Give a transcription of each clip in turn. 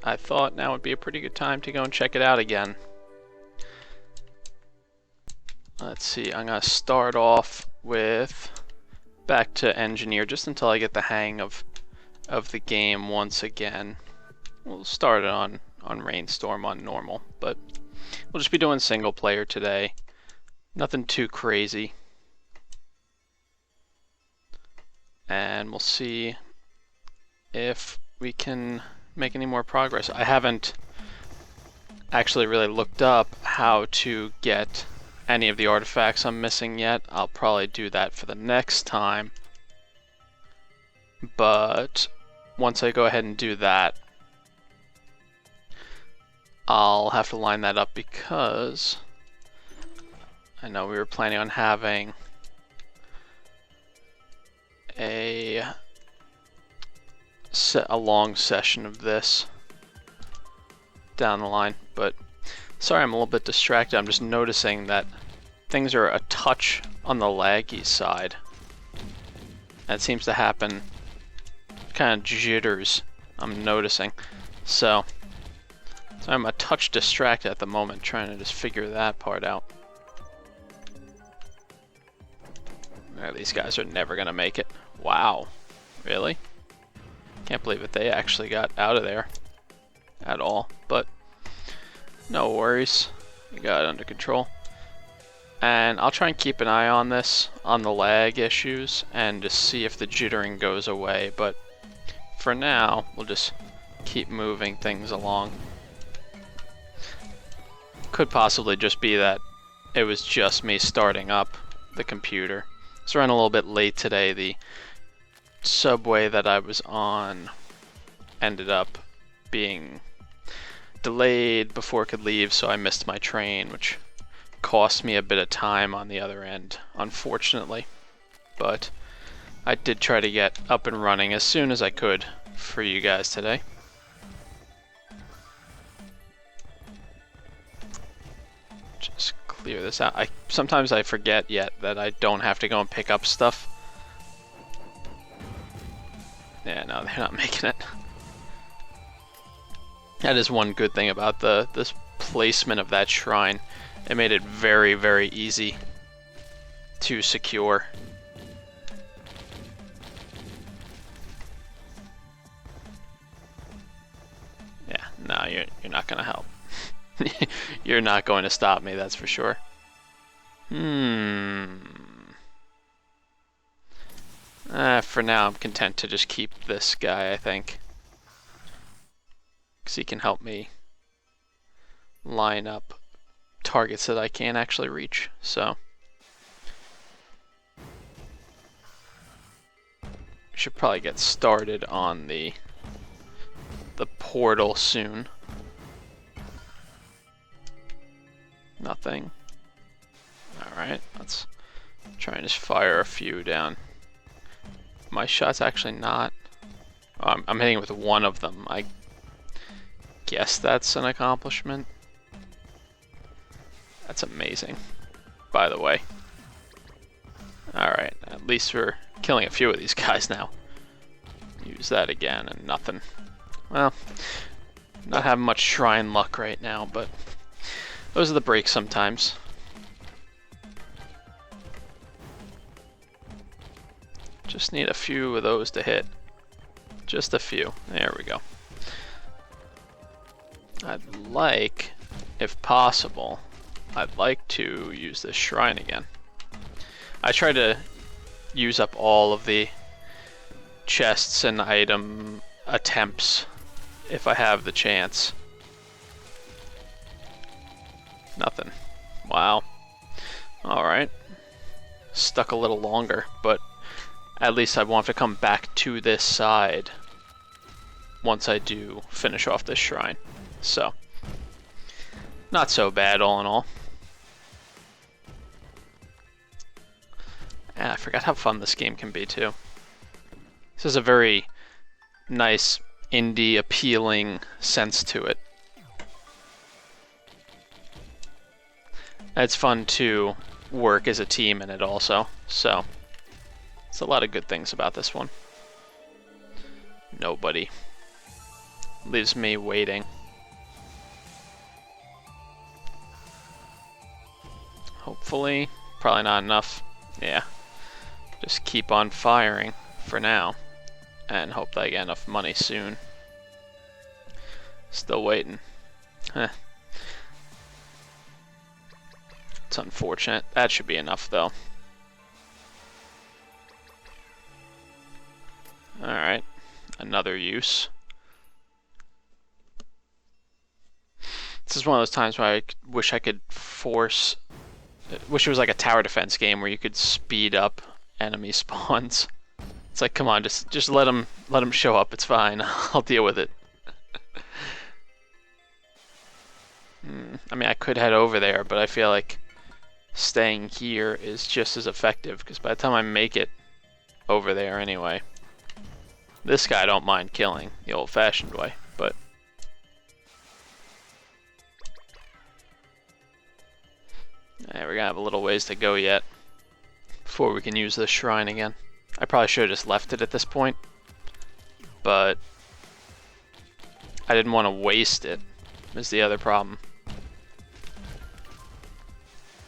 I thought now would be a pretty good time to go and check it out again. Let's see, I'm going to start off with back to engineer just until I get the hang of the game once again. We'll start it on Rainstorm on normal, but we'll just be doing single player today. Nothing too crazy. And we'll see if we can make any more progress. I haven't actually really looked up how to get any of the artifacts I'm missing yet. I'll probably do that for the next time. But once I go ahead and do that, I'll have to line that up because I know we were planning on having a long session of this down the line, but sorry I'm a little bit distracted. I'm just noticing that things are a touch on the laggy side. That seems to happen, kind of jitters I'm noticing. So I'm a touch distracted at the moment trying to just figure that part out. These guys are never gonna make it. Wow, really? Can't believe it, they actually got out of there at all, but no worries, we got it under control. And I'll try and keep an eye on this, on the lag issues, and just see if the jittering goes away, but for now, we'll just keep moving things along. Could possibly just be that it was just me starting up the computer. It's running a little bit late today. The subway that I was on ended up being delayed before it could leave, so I missed my train, which cost me a bit of time on the other end, unfortunately. But I did try to get up and running as soon as I could for you guys today. Just clear this out. Sometimes I forget yet that I don't have to go and pick up stuff. Yeah, no, they're not making it. That is one good thing about this placement of that shrine. It made it very, very easy to secure. Yeah, no, you're not gonna help. You're not going to stop me, that's for sure. For now, I'm content to just keep this guy, I think. Because he can help me line up targets that I can't actually reach, so. Should probably get started on the portal soon. Nothing. Alright, let's try and just fire a few down. My shot's actually not... Oh, I'm hitting with one of them. I guess that's an accomplishment. That's amazing, by the way. Alright, at least we're killing a few of these guys now. Use that again and nothing. Well, not having much shrine luck right now, but those are the breaks sometimes. Just need a few of those to hit. Just a few. There we go. If possible, I'd like to use this shrine again. I try to use up all of the chests and item attempts if I have the chance. Nothing. Wow. Alright. Stuck a little longer, but at least I won't have to come back to this side once I do finish off this shrine. So, not so bad all in all. And I forgot how fun this game can be too. This has a very nice indie appealing sense to it. It's fun to work as a team in it also, so it's a lot of good things about this one. Nobody. Leaves me waiting. Hopefully, probably not enough. Yeah, just keep on firing for now and hope that I get enough money soon. Still waiting. It's unfortunate. That should be enough though. Alright, another use. This is one of those times where I wish I could force... wish it was like a tower defense game where you could speed up enemy spawns. It's like, come on, just let them show up. It's fine. I'll deal with it. I mean, I could head over there, but I feel like staying here is just as effective because by the time I make it over there anyway, this guy I don't mind killing the old-fashioned way, but we're gonna have a little ways to go yet before we can use this shrine again. I probably should have just left it at this point, but I didn't want to waste it, is the other problem.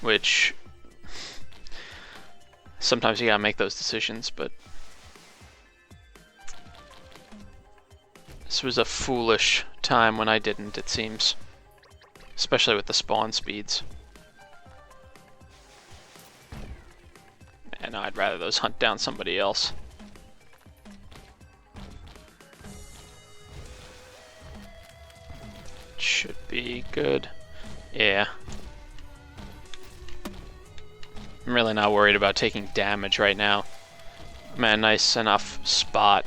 Which, sometimes you gotta make those decisions, but this was a foolish time when I didn't, it seems. Especially with the spawn speeds. And I'd rather those hunt down somebody else. Should be good. Yeah. I'm really not worried about taking damage right now. I'm at a nice enough spot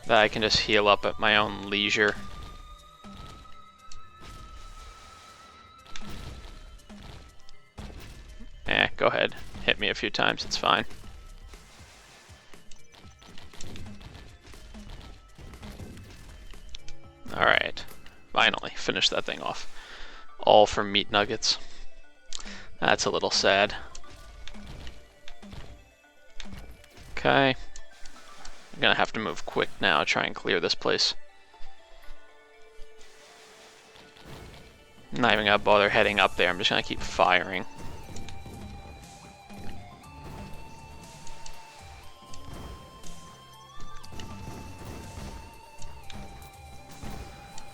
that I can just heal up at my own leisure. Go ahead. Hit me a few times, it's fine. Alright. Finally, finish that thing off. All for meat nuggets. That's a little sad. Okay. I'm gonna have to move quick now, try and clear this place. I'm not even gonna bother heading up there, I'm just gonna keep firing.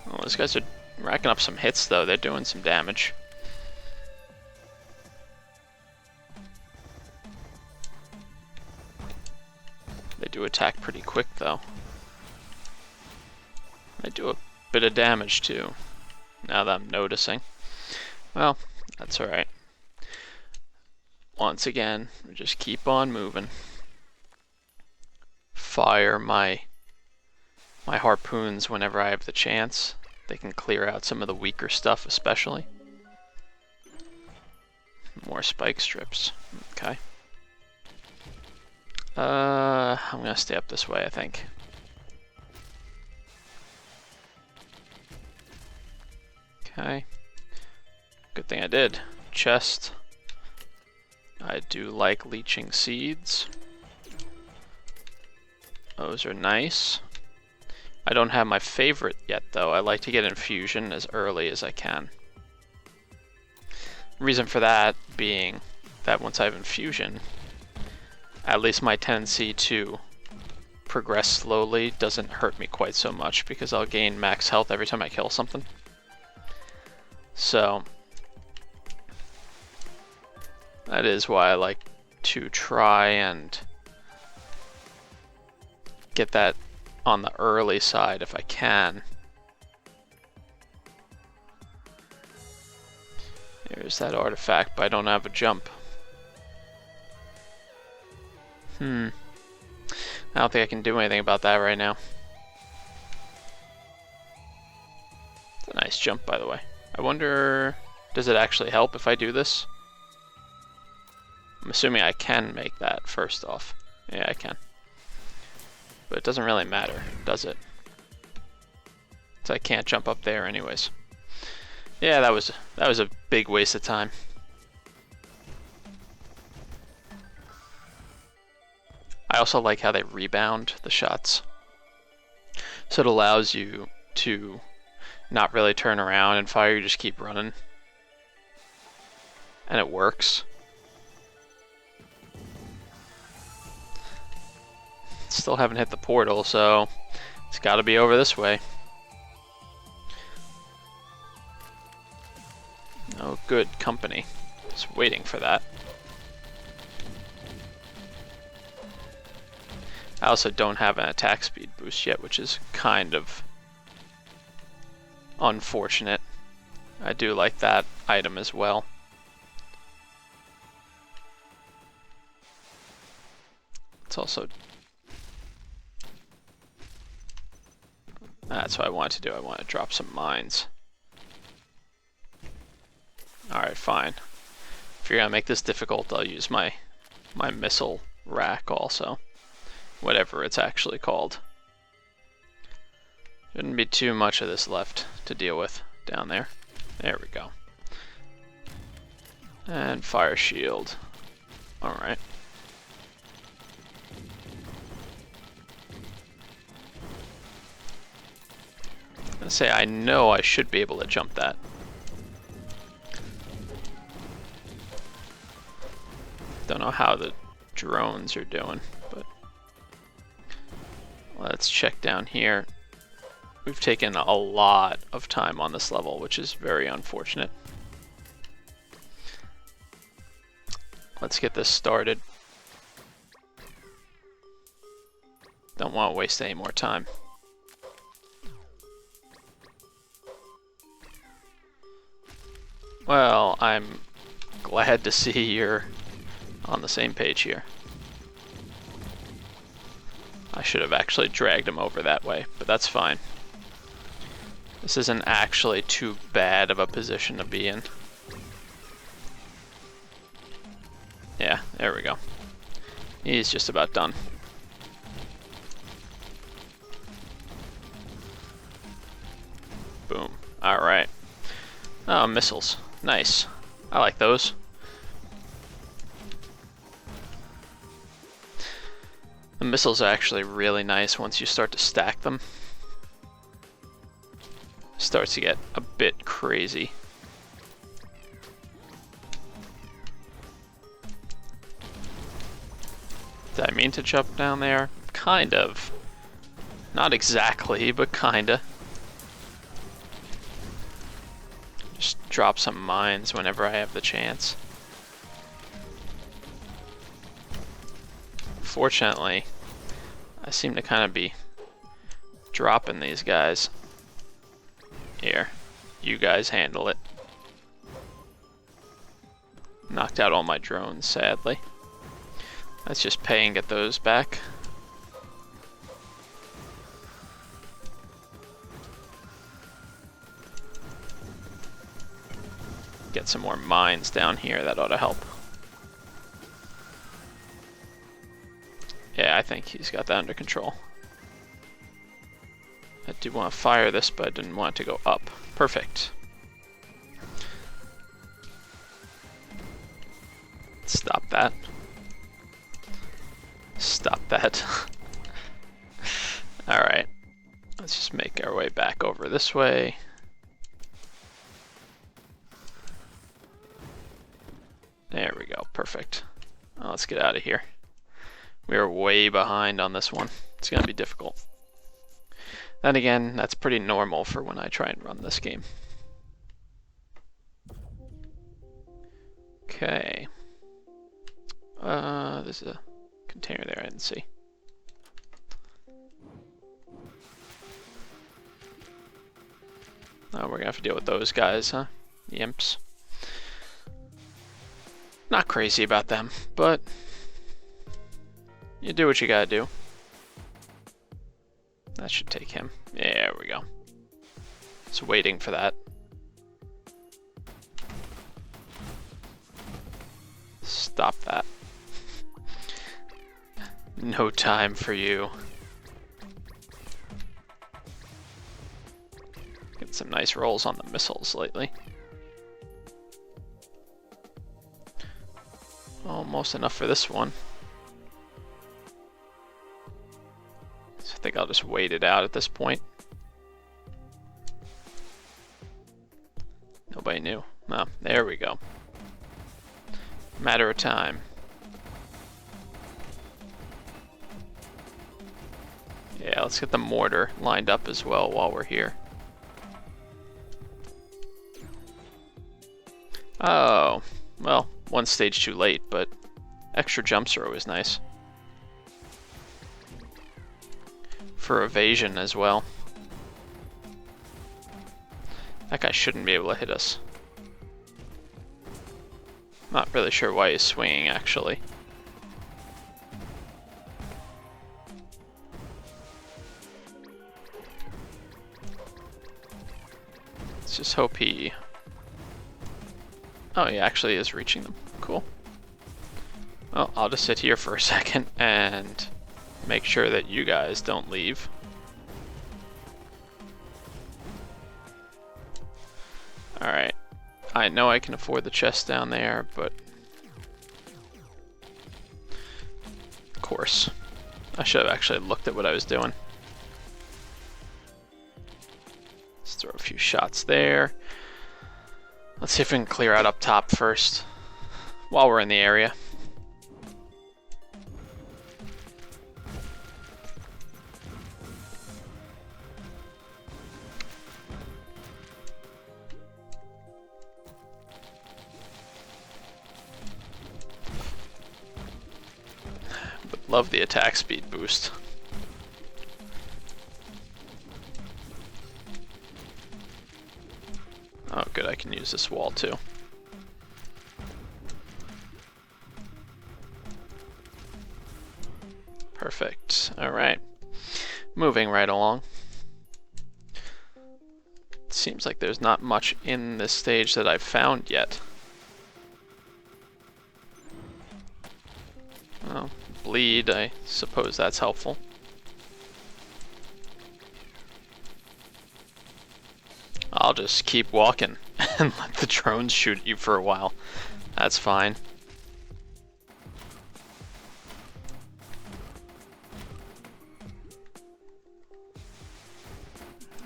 Oh, those guys are racking up some hits though, they're doing some damage. They do attack pretty quick though. They do a bit of damage too, now that I'm noticing. Well, that's alright. Once again, we just keep on moving. Fire my harpoons whenever I have the chance. They can clear out some of the weaker stuff especially. More spike strips. Okay. I'm gonna stay up this way, I think. Okay. Good thing I did. Chest. I do like leeching seeds. Those are nice. I don't have my favorite yet though. I like to get infusion as early as I can. Reason for that being that once I have infusion, at least my tendency to progress slowly doesn't hurt me quite so much because I'll gain max health every time I kill something. So that is why I like to try and get that on the early side if I can. There's that artifact, but I don't have a jump. I don't think I can do anything about that right now. It's a nice jump, by the way. I wonder, does it actually help if I do this? I'm assuming I can make that first off. Yeah, I can. But it doesn't really matter, does it? So I can't jump up there anyways. Yeah, that was a big waste of time. I also like how they rebound the shots. So it allows you to not really turn around and fire, you just keep running. And it works. Still haven't hit the portal, so it's got to be over this way. Oh, good company. Just waiting for that. I also don't have an attack speed boost yet, which is kind of unfortunate. I do like that item as well. It's also... That's what I want to do. I want to drop some mines. Alright, fine. If you're gonna make this difficult, I'll use my missile rack also. Whatever it's actually called. Shouldn't be too much of this left to deal with down there. There we go. And fire shield. Alright. I say I know I should be able to jump that. Don't know how the drones are doing, but let's check down here. We've taken a lot of time on this level, which is very unfortunate. Let's get this started. Don't want to waste any more time. Well, I'm glad to see you're on the same page here. I should have actually dragged him over that way, but that's fine. This isn't actually too bad of a position to be in. Yeah, there we go. He's just about done. Boom. Alright. Oh, missiles. Nice. I like those. The missiles are actually really nice once you start to stack them. Starts to get a bit crazy. Did I mean to jump down there? Kind of. Not exactly, but kinda. Just drop some mines whenever I have the chance. Fortunately, I seem to kind of be dropping these guys. Here, you guys handle it. Knocked out all my drones, sadly. Let's just pay and get those back. Get some more mines down here, that ought to help. Yeah, I think he's got that under control. I do want to fire this, but I didn't want it to go up. Perfect. Stop that. Stop that. Alright. Let's just make our way back over this way. There we go. Perfect. Well, let's get out of here. We are way behind on this one. It's going to be difficult. Then again, that's pretty normal for when I try and run this game. Okay. There's a container there I didn't see. Oh, we're gonna have to deal with those guys, huh? The imps. Not crazy about them, but you do what you gotta do. That should take him. Yeah, there we go. Just waiting for that. Stop that. No time for you. Get some nice rolls on the missiles lately. Almost enough for this one. So think I'll just wait it out at this point. Nobody knew. Oh, there we go. Matter of time. Yeah, let's get the mortar lined up as well while we're here. Oh, well, one stage too late, but extra jumps are always nice. For evasion as well. That guy shouldn't be able to hit us. Not really sure why he's swinging, actually. Let's just hope he... Oh, he actually is reaching them. Cool. Well, I'll just sit here for a second and make sure that you guys don't leave. Alright. I know I can afford the chest down there, but... Of course. I should have actually looked at what I was doing. Let's throw a few shots there. Let's see if we can clear out up top first, while we're in the area. Would love the attack speed boost. Oh good, I can use this wall too. Perfect. Alright. Moving right along. It seems like there's not much in this stage that I've found yet. Well, bleed, I suppose that's helpful. I'll just keep walking and let the drones shoot you for a while. That's fine.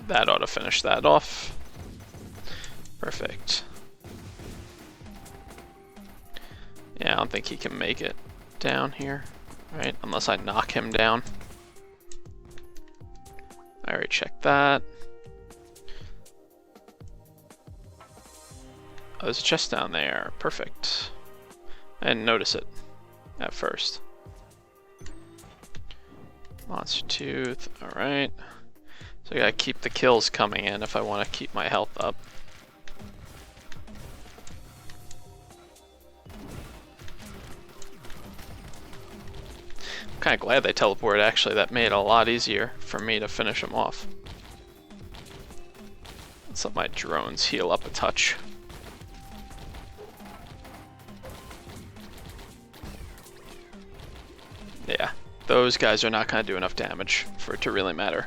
That ought to finish that off. Perfect. Yeah, I don't think he can make it down here, right? Unless I knock him down. I already checked that. Oh, there's a chest down there. Perfect. I didn't notice it at first. Monster tooth. Alright. So I gotta keep the kills coming in if I want to keep my health up. I'm kind of glad they teleported, actually. That made it a lot easier for me to finish them off. Let's let my drones heal up a touch. Yeah, those guys are not going to do enough damage for it to really matter.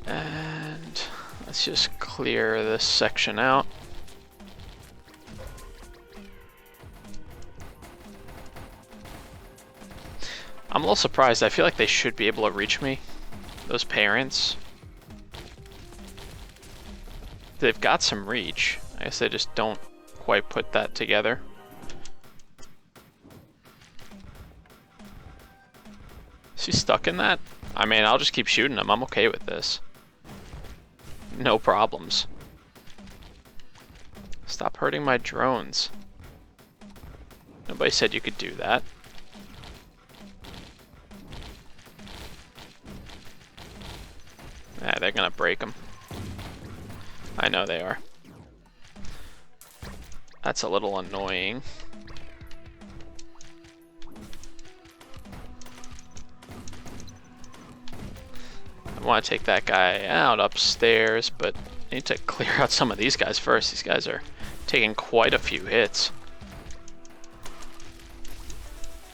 And let's just clear this section out. I'm a little surprised. I feel like they should be able to reach me. Those parents. They've got some reach. I guess they just don't quite put that together. Is he stuck in that? I mean, I'll just keep shooting him. I'm okay with this. No problems. Stop hurting my drones. Nobody said you could do that. Yeah, they're gonna break them. I know they are. That's a little annoying. I want to take that guy out upstairs, but I need to clear out some of these guys first. These guys are taking quite a few hits.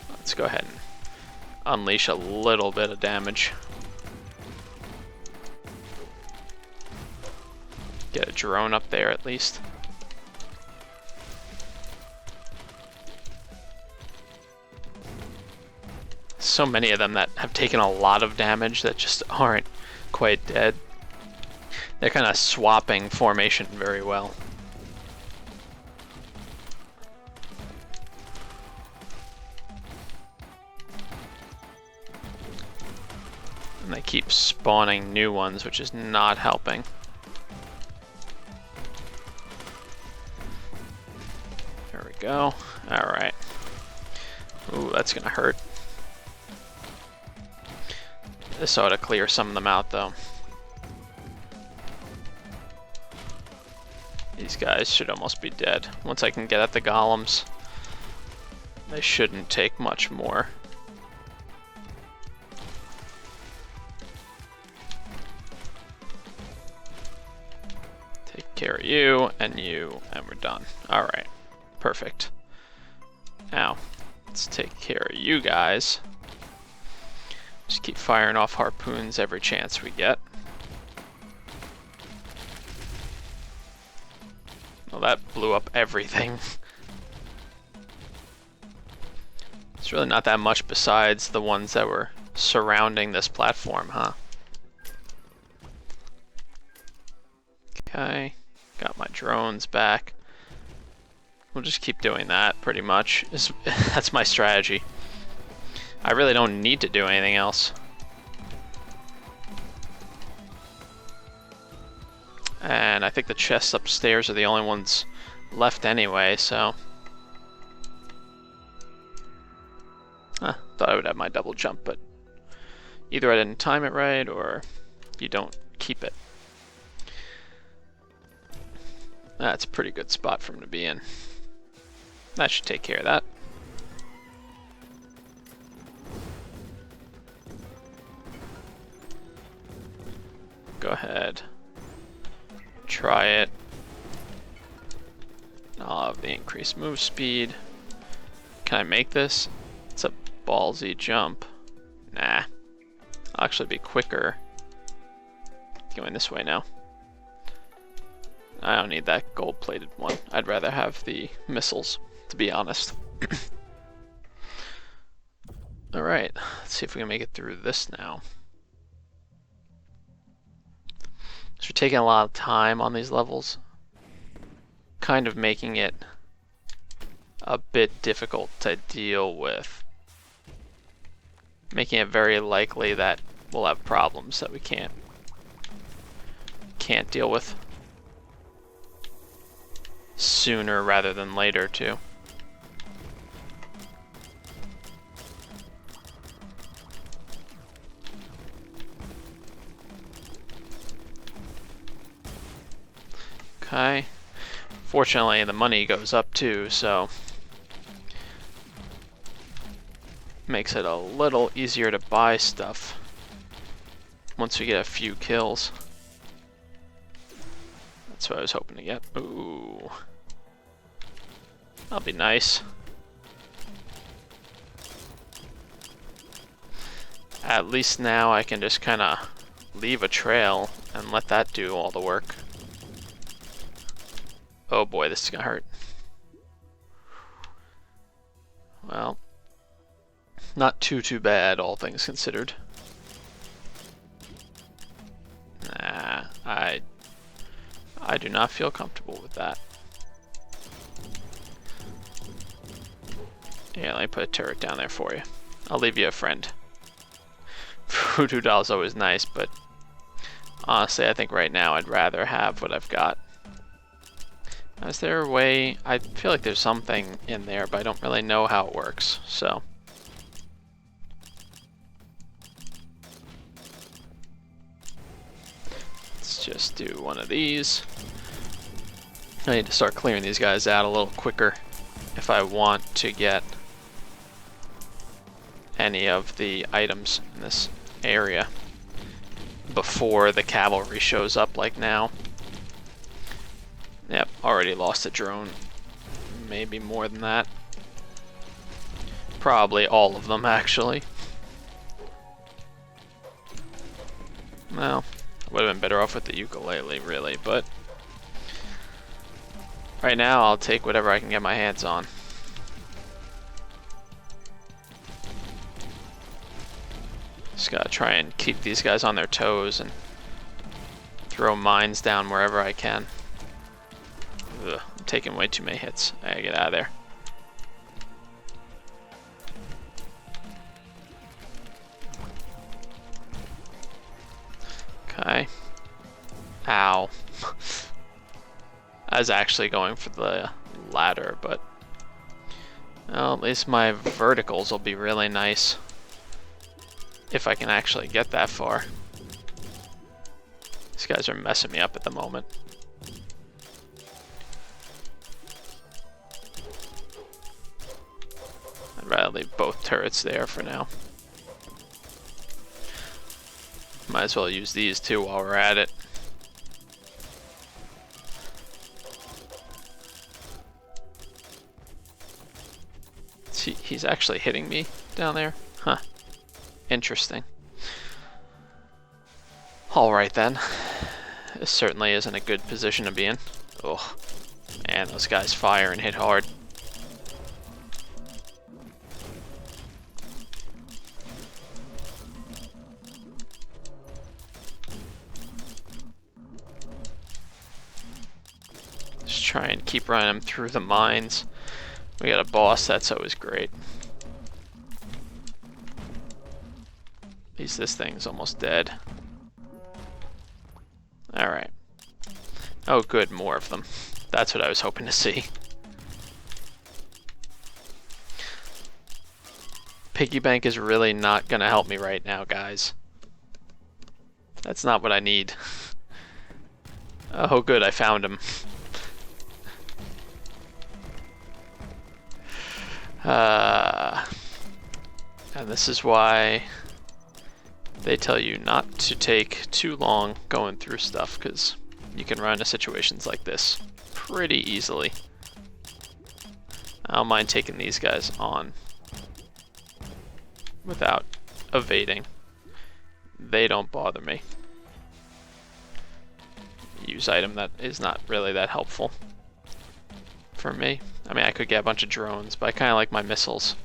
Let's go ahead and unleash a little bit of damage. Get a drone up there at least. so many of them that have taken a lot of damage that just aren't quite dead. They're kind of swapping formation very well. And they keep spawning new ones, which is not helping. There we go. Alright. Ooh, that's gonna hurt. This ought to clear some of them out, though. These guys should almost be dead. Once I can get at the golems, they shouldn't take much more. Take care of you, and we're done. Alright. Perfect. Now, let's take care of you guys. Just keep firing off harpoons every chance we get. Well, that blew up everything. It's really not that much besides the ones that were surrounding this platform, huh? Okay, got my drones back. We'll just keep doing that, pretty much. That's my strategy. I really don't need to do anything else. And I think the chests upstairs are the only ones left anyway, so... Thought I would have my double jump, but either I didn't time it right, or you don't keep it. That's a pretty good spot for him to be in. That should take care of that. Go ahead. Try it. I'll have the increased move speed. Can I make this? It's a ballsy jump. Nah. I'll actually be quicker going this way now. I don't need that gold-plated one. I'd rather have the missiles, to be honest. Alright, let's see if we can make it through this now. So we're taking a lot of time on these levels, kind of making it a bit difficult to deal with, making it very likely that we'll have problems that we can't deal with sooner rather than later too. Okay. Fortunately, the money goes up too, so makes it a little easier to buy stuff once we get a few kills. That's what I was hoping to get. Ooh. That'll be nice. At least now I can just kind of leave a trail and let that do all the work. Oh boy, this is gonna hurt. Well, not too bad, all things considered. Nah, I do not feel comfortable with that. Yeah, let me put a turret down there for you. I'll leave you a friend. Voodoo doll's always nice, but honestly, I think right now I'd rather have what I've got. Is there a way? I feel like there's something in there, but I don't really know how it works, so. Let's just do one of these. I need to start clearing these guys out a little quicker if I want to get any of the items in this area before the cavalry shows up like now. Yep, already lost a drone. Maybe more than that. Probably all of them, actually. Well, I would have been better off with the ukulele, really, but right now I'll take whatever I can get my hands on. Just gotta try and keep these guys on their toes and throw mines down wherever I can. Ugh, I'm taking way too many hits. I gotta get out of there. Okay. Ow. I was actually going for the ladder, but well, at least my verticals will be really nice if I can actually get that far. These guys are messing me up at the moment. I'd rather leave both turrets there for now. Might as well use these too while we're at it. See, he's actually hitting me down there? Huh. Interesting. Alright then. This certainly isn't a good position to be in. Oh, man, those guys fire and hit hard. Just try and keep running them through the mines. We got a boss, that's always great. At least this thing's almost dead. Alright. Oh good, more of them. That's what I was hoping to see. Piggy bank is really not gonna help me right now, guys. That's not what I need. Oh good, I found him. And this is why they tell you not to take too long going through stuff, because you can run into situations like this pretty easily. I don't mind taking these guys on without evading. They don't bother me. Use item that is not really that helpful for me. I mean, I could get a bunch of drones, but I kind of like my missiles.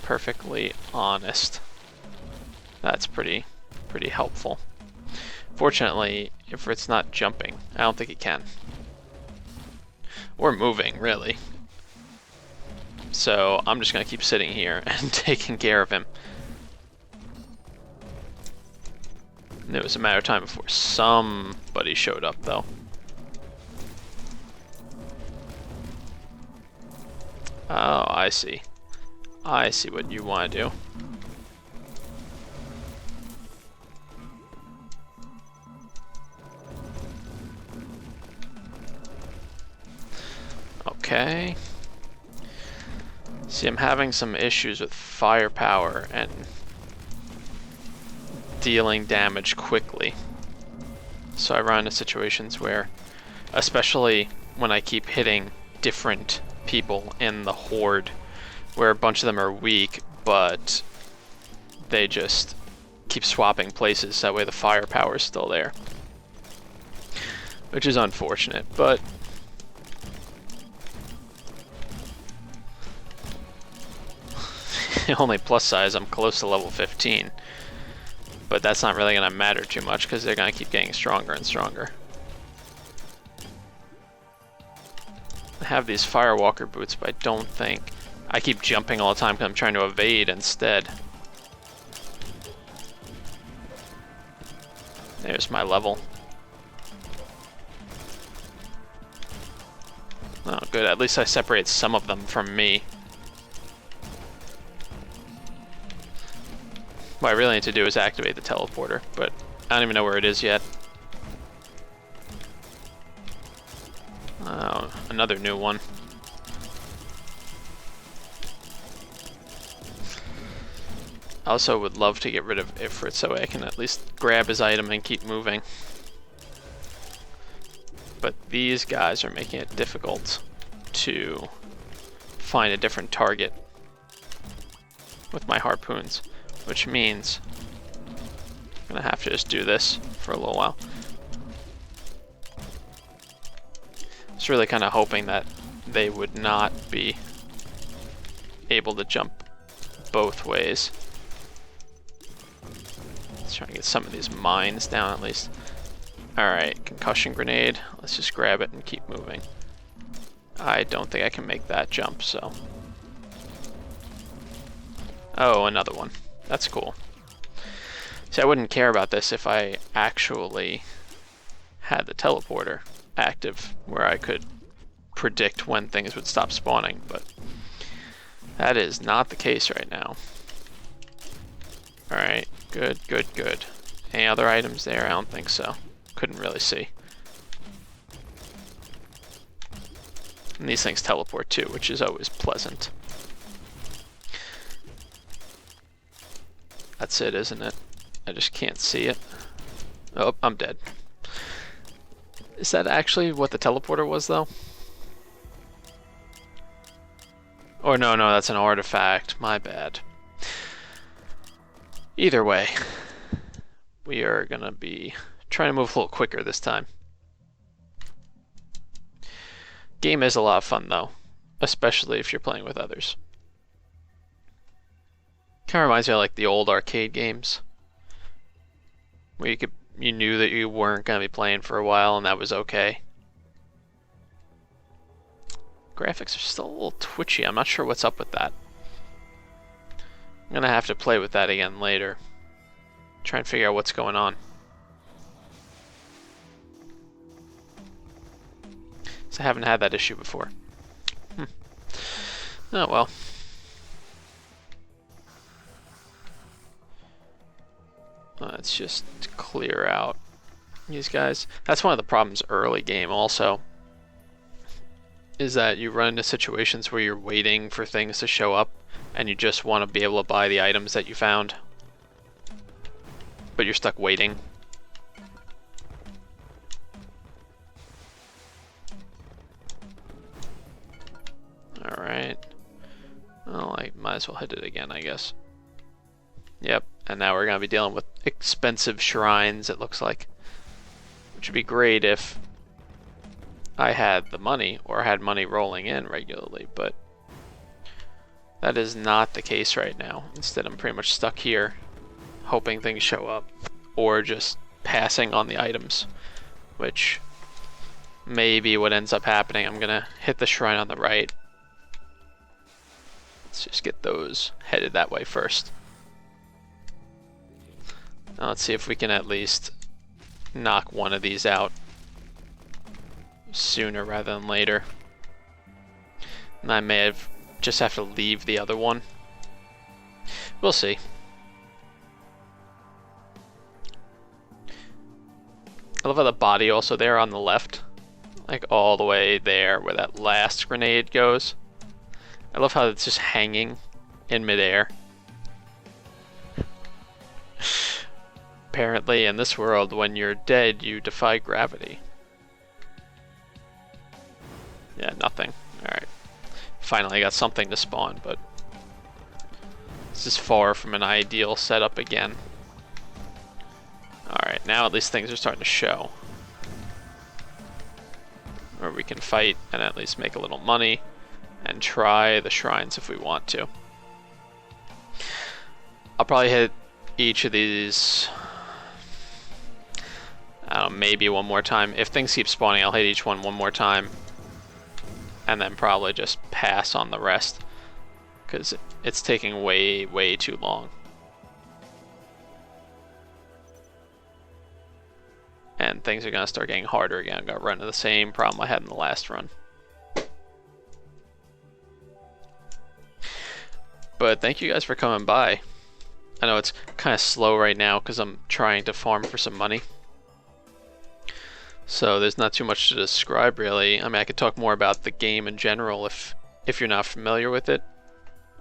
Perfectly honest. That's pretty helpful. Fortunately, if it's not jumping, I don't think it can. Or moving, really. So I'm just gonna keep sitting here and taking care of him. And it was a matter of time before somebody showed up, though. Oh, I see. I see what you want to do. Okay. See, I'm having some issues with firepower and dealing damage quickly. So I run into situations where, especially when I keep hitting different people in the horde, where a bunch of them are weak, but they just keep swapping places, so that way the firepower is still there. Which is unfortunate, but the only plus size, I'm close to level 15. But that's not really going to matter too much, because they're going to keep getting stronger and stronger. I have these Firewalker boots, but I don't think... I keep jumping all the time because I'm trying to evade instead. There's my level. Oh, good. At least I separate some of them from me. What I really need to do is activate the teleporter, but I don't even know where it is yet. Oh, another new one. I also would love to get rid of Ifrit so I can at least grab his item and keep moving. But these guys are making it difficult to find a different target with my harpoons, which means I'm gonna have to just do this for a little while. Just really kind of hoping that they would not be able to jump both ways. Let's try and get some of these mines down at least. Alright, concussion grenade. Let's just grab it and keep moving. I don't think I can make that jump, so. Oh, another one. That's cool. See, I wouldn't care about this if I actually had the teleporter active, where I could predict when things would stop spawning, but that is not the case right now. Alright, good, good, good. Any other items there? I don't think so. Couldn't really see. And these things teleport too, which is always pleasant. That's it, isn't it? I just can't see it. Oh, I'm dead. Is that actually what the teleporter was, though? Or no, that's an artifact. My bad. Either way, we are gonna be trying to move a little quicker this time. Game is a lot of fun, though, especially if you're playing with others. Kind of reminds me of like the old arcade games, where you knew that you weren't gonna be playing for a while, and that was okay. Graphics are still a little twitchy. I'm not sure what's up with that. I'm gonna have to play with that again later. Try and figure out what's going on. So I haven't had that issue before. Oh well. Let's just clear out these guys. That's one of the problems early game also, is that you run into situations where you're waiting for things to show up and you just want to be able to buy the items that you found, but you're stuck waiting. Alright. Well, I might as well hit it again, I guess. Yep, and now we're going to be dealing with expensive shrines, it looks like. Which would be great if I had the money, or had money rolling in regularly, but that is not the case right now. Instead, I'm pretty much stuck here, hoping things show up, or just passing on the items, which may be what ends up happening. I'm going to hit the shrine on the right. Let's just get those headed that way first. Now let's see if we can at least knock one of these out sooner rather than later. And I may just have to leave the other one. We'll see. I love how the body also there on the left, like all the way there where that last grenade goes. I love how it's just hanging in midair. Apparently in this world, when you're dead, you defy gravity. Yeah, nothing. Alright. Finally got something to spawn, but this is far from an ideal setup again. Alright, now at least things are starting to show. Or we can fight and at least make a little money and try the shrines if we want to. I'll probably hit each of these, I don't know, maybe one more time. If things keep spawning, I'll hit each one more time and then probably just pass on the rest, because it's taking way too long. And things are going to start getting harder again. I'm going to run into the same problem I had in the last run. But thank you guys for coming by. I know it's kind of slow right now because I'm trying to farm for some money. So there's not too much to describe really. I mean, I could talk more about the game in general if you're not familiar with it.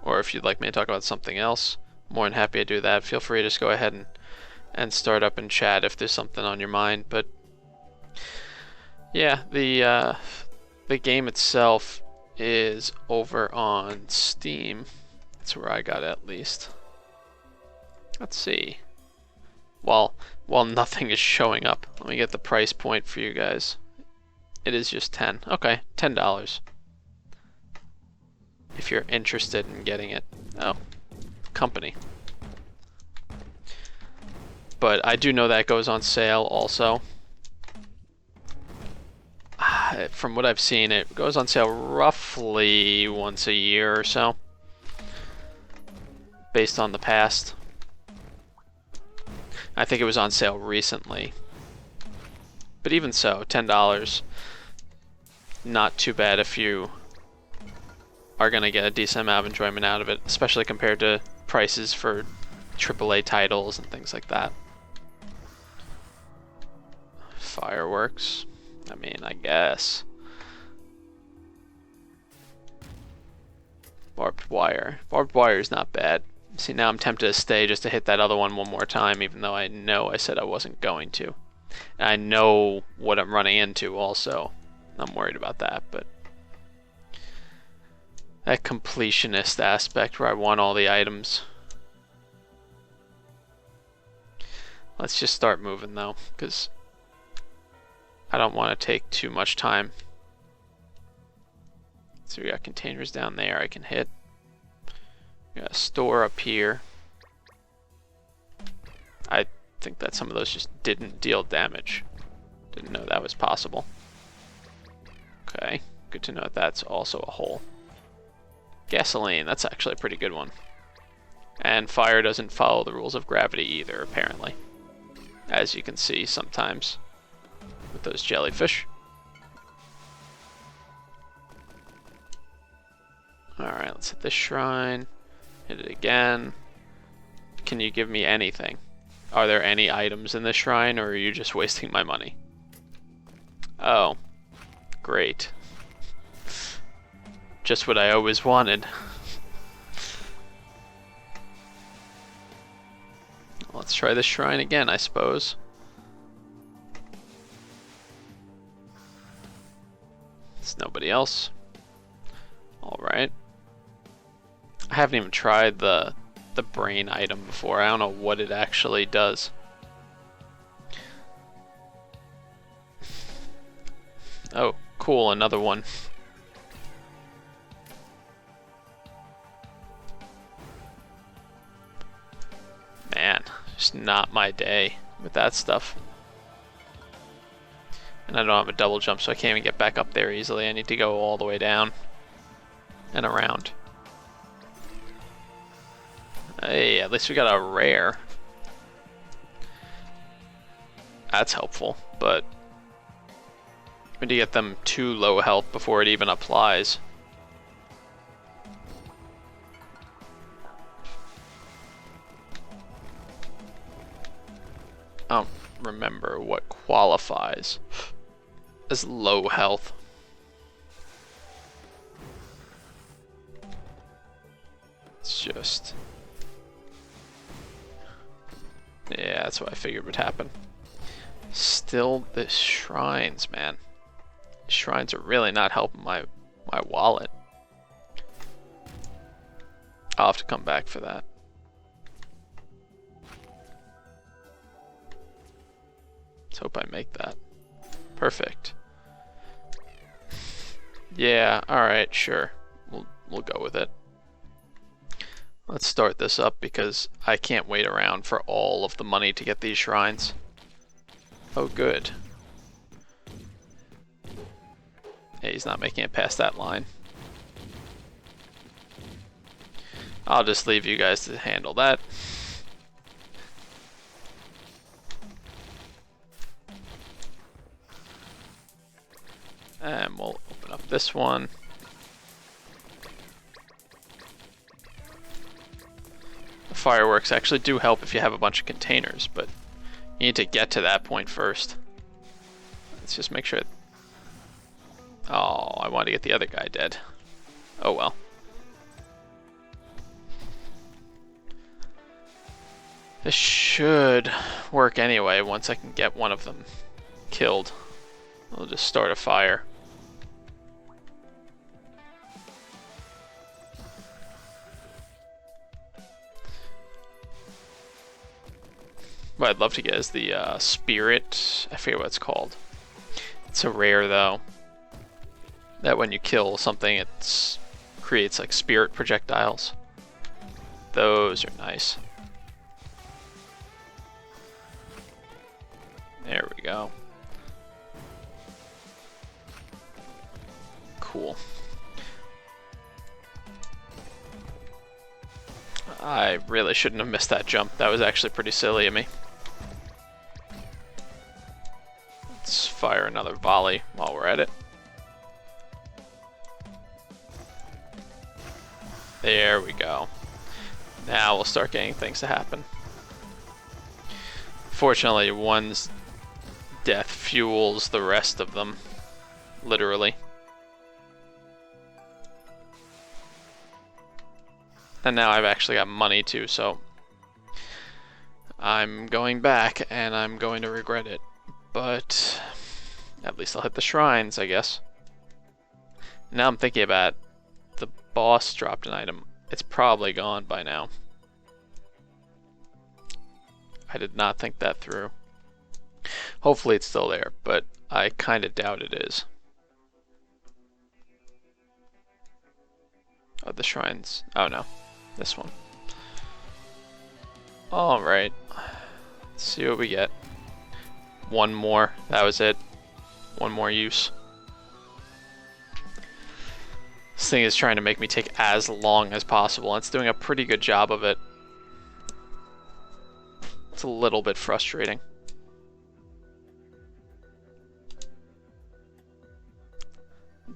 Or if you'd like me to talk about something else, more than happy to do that. Feel free to just go ahead and start up and chat if there's something on your mind. But yeah, the game itself is over on Steam. That's where I got it, at least. Let's see. While nothing is showing up, let me get the price point for you guys. It is just 10. Okay, $10. If you're interested in getting it. Oh, company. But I do know that goes on sale also. From what I've seen, it goes on sale roughly once a year or so, based on the past. I think it was on sale recently. But even so, $10, not too bad if you are going to get a decent amount of enjoyment out of it, especially compared to prices for AAA titles and things like that. Fireworks. I mean, I guess. Barbed wire. Barbed wire is not bad. See, now I'm tempted to stay just to hit that other one more time, even though I know I said I wasn't going to. And I know what I'm running into also. I'm worried about that, but that completionist aspect where I want all the items. Let's just start moving though, because I don't want to take too much time. So we got containers down there I can hit. We got a store up here. I think that some of those just didn't deal damage. Didn't know that was possible. Okay, good to know that's also a hole. Gasoline, that's actually a pretty good one. And fire doesn't follow the rules of gravity either, apparently. As you can see sometimes with those jellyfish. Alright, let's hit this shrine. Hit it again. Can you give me anything? Are there any items in this shrine, or are you just wasting my money? Oh, great. Just what I always wanted. Let's try this shrine again, I suppose. It's nobody else. Alright. I haven't even tried the brain item before. I don't know what it actually does. Oh, cool, another one. Man, just not my day with that stuff. And I don't have a double jump, so I can't even get back up there easily. I need to go all the way down and around. Hey, at least we got a rare. That's helpful, but we need to get them too low health before it even applies. I don't remember what qualifies as low health. It's just... yeah, that's what I figured would happen. Still, the shrines, man. Shrines are really not helping my wallet. I'll have to come back for that. Let's hope I make that. Perfect. Yeah, alright, sure. We'll go with it. Let's start this up because I can't wait around for all of the money to get these shrines. Oh, good. Hey, he's not making it past that line. I'll just leave you guys to handle that. And we'll open up this one. The fireworks actually do help if you have a bunch of containers, but you need to get to that point first. Let's just make sure... oh, I wanted to get the other guy dead. Oh well. This should work anyway once I can get one of them killed. I'll just start a fire. What I'd love to get is the spirit. I forget what it's called. It's a rare though. That when you kill something, it creates like spirit projectiles. Those are nice. go. Cool. I really shouldn't have missed that jump. That was actually pretty silly of me. Let's fire another volley while we're at it. There we go. Now we'll start getting things to happen. Fortunately, one's death fuels the rest of them. Literally. And now I've actually got money too, so I'm going back and I'm going to regret it. But at least I'll hit the shrines, I guess. Now I'm thinking about the boss dropped an item. It's probably gone by now. I did not think that through. Hopefully it's still there, but I kind of doubt it is. Oh, the shrines. Oh no, this one. Alright. Let's see what we get. One more. That was it. One more use. This thing is trying to make me take as long as possible, and it's doing a pretty good job of it. It's a little bit frustrating.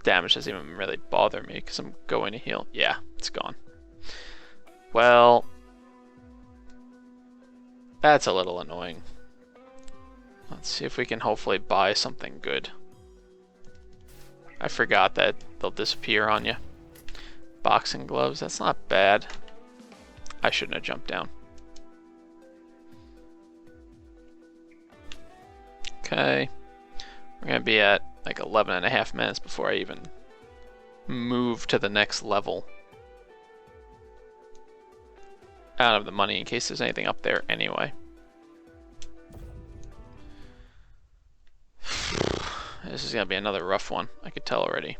Damage doesn't even really bother me because I'm going to heal. Yeah, it's gone. Well, that's a little annoying. Let's see if we can hopefully buy something good. I forgot that they'll disappear on you. Boxing gloves, that's not bad. I shouldn't have jumped down. Okay. We're going to be at like 11.5 minutes before I even move to the next level. I don't have the money in case there's anything up there anyway. This is going to be another rough one, I could tell already.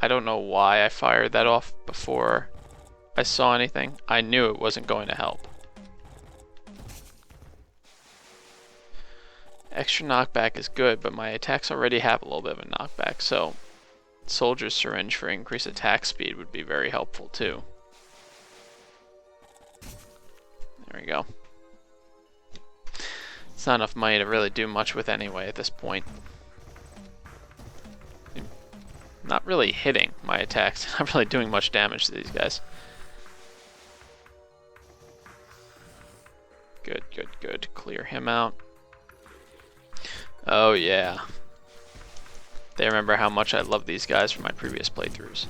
I don't know why I fired that off before I saw anything. I knew it wasn't going to help. Extra knockback is good, but my attacks already have a little bit of a knockback, so Soldier's Syringe for increased attack speed would be very helpful too. There we go. It's not enough money to really do much with anyway at this point. I'm not really hitting my attacks, not really doing much damage to these guys. Good, good, good. Clear him out. Oh yeah. They remember how much I love these guys from my previous playthroughs.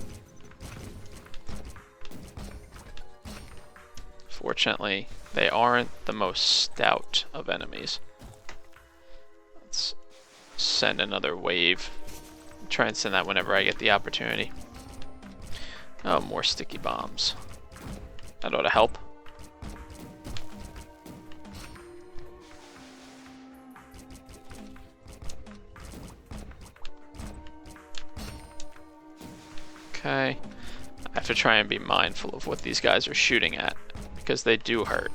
Fortunately, they aren't the most stout of enemies. Let's send another wave. Try and send that whenever I get the opportunity. Oh, more sticky bombs. That ought to help. Okay, I have to try and be mindful of what these guys are shooting at, because they do hurt.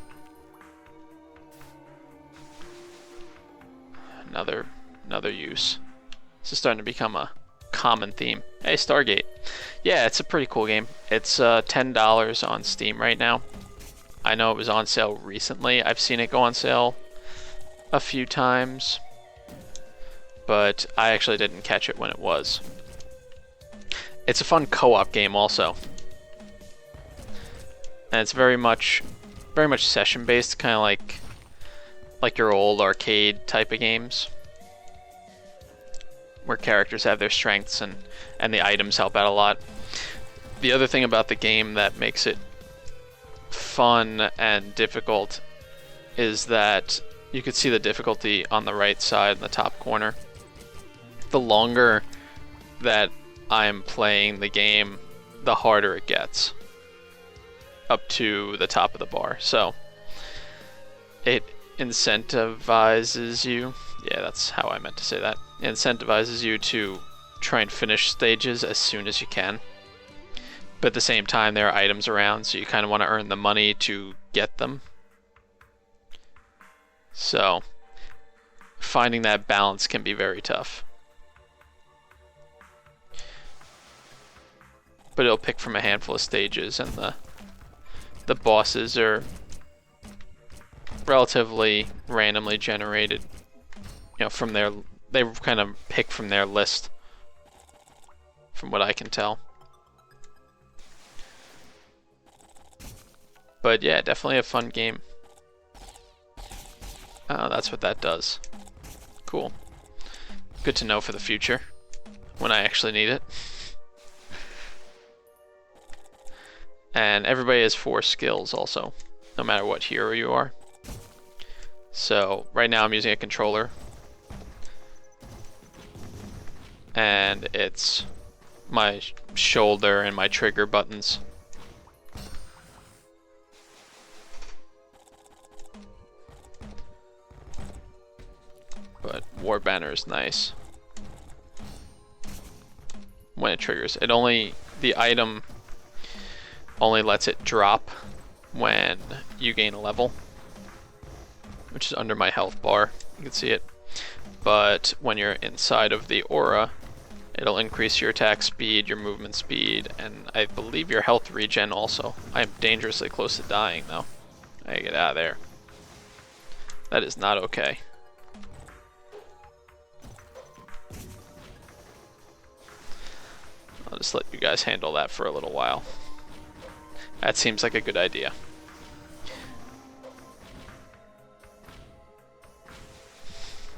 Another use. This is starting to become a common theme. Hey, Stargate. Yeah, it's a pretty cool game. It's $10 on Steam right now. I know it was on sale recently. I've seen it go on sale a few times, but I actually didn't catch it when it was. It's a fun co-op game also. And it's very much session based, kind of like your old arcade type of games, where characters have their strengths and the items help out a lot. The other thing about the game that makes it fun and difficult is that you could see the difficulty on the right side in the top corner. The longer that I'm playing the game, the harder it gets up to the top of the bar. So it incentivizes you, yeah, that's how I meant to say that. It incentivizes you to try and finish stages as soon as you can. But at the same time, there are items around, so you kind of want to earn the money to get them. So finding that balance can be very tough. But it'll pick from a handful of stages, and the bosses are relatively randomly generated. You know, from their, they kind of pick from their list, from what I can tell. But yeah, definitely a fun game. Oh, that's what that does. Cool. Good to know for the future, when I actually need it. And everybody has 4 skills also, no matter what hero you are. So right now I'm using a controller, and it's my shoulder and my trigger buttons. But War Banner is nice when it triggers. It only, the item only lets it drop when you gain a level, which is under my health bar. You can see it. But when you're inside of the aura, it'll increase your attack speed, your movement speed, and I believe your health regen also. I am dangerously close to dying though. I gotta get out of there. That is not okay. I'll just let you guys handle that for a little while. That seems like a good idea.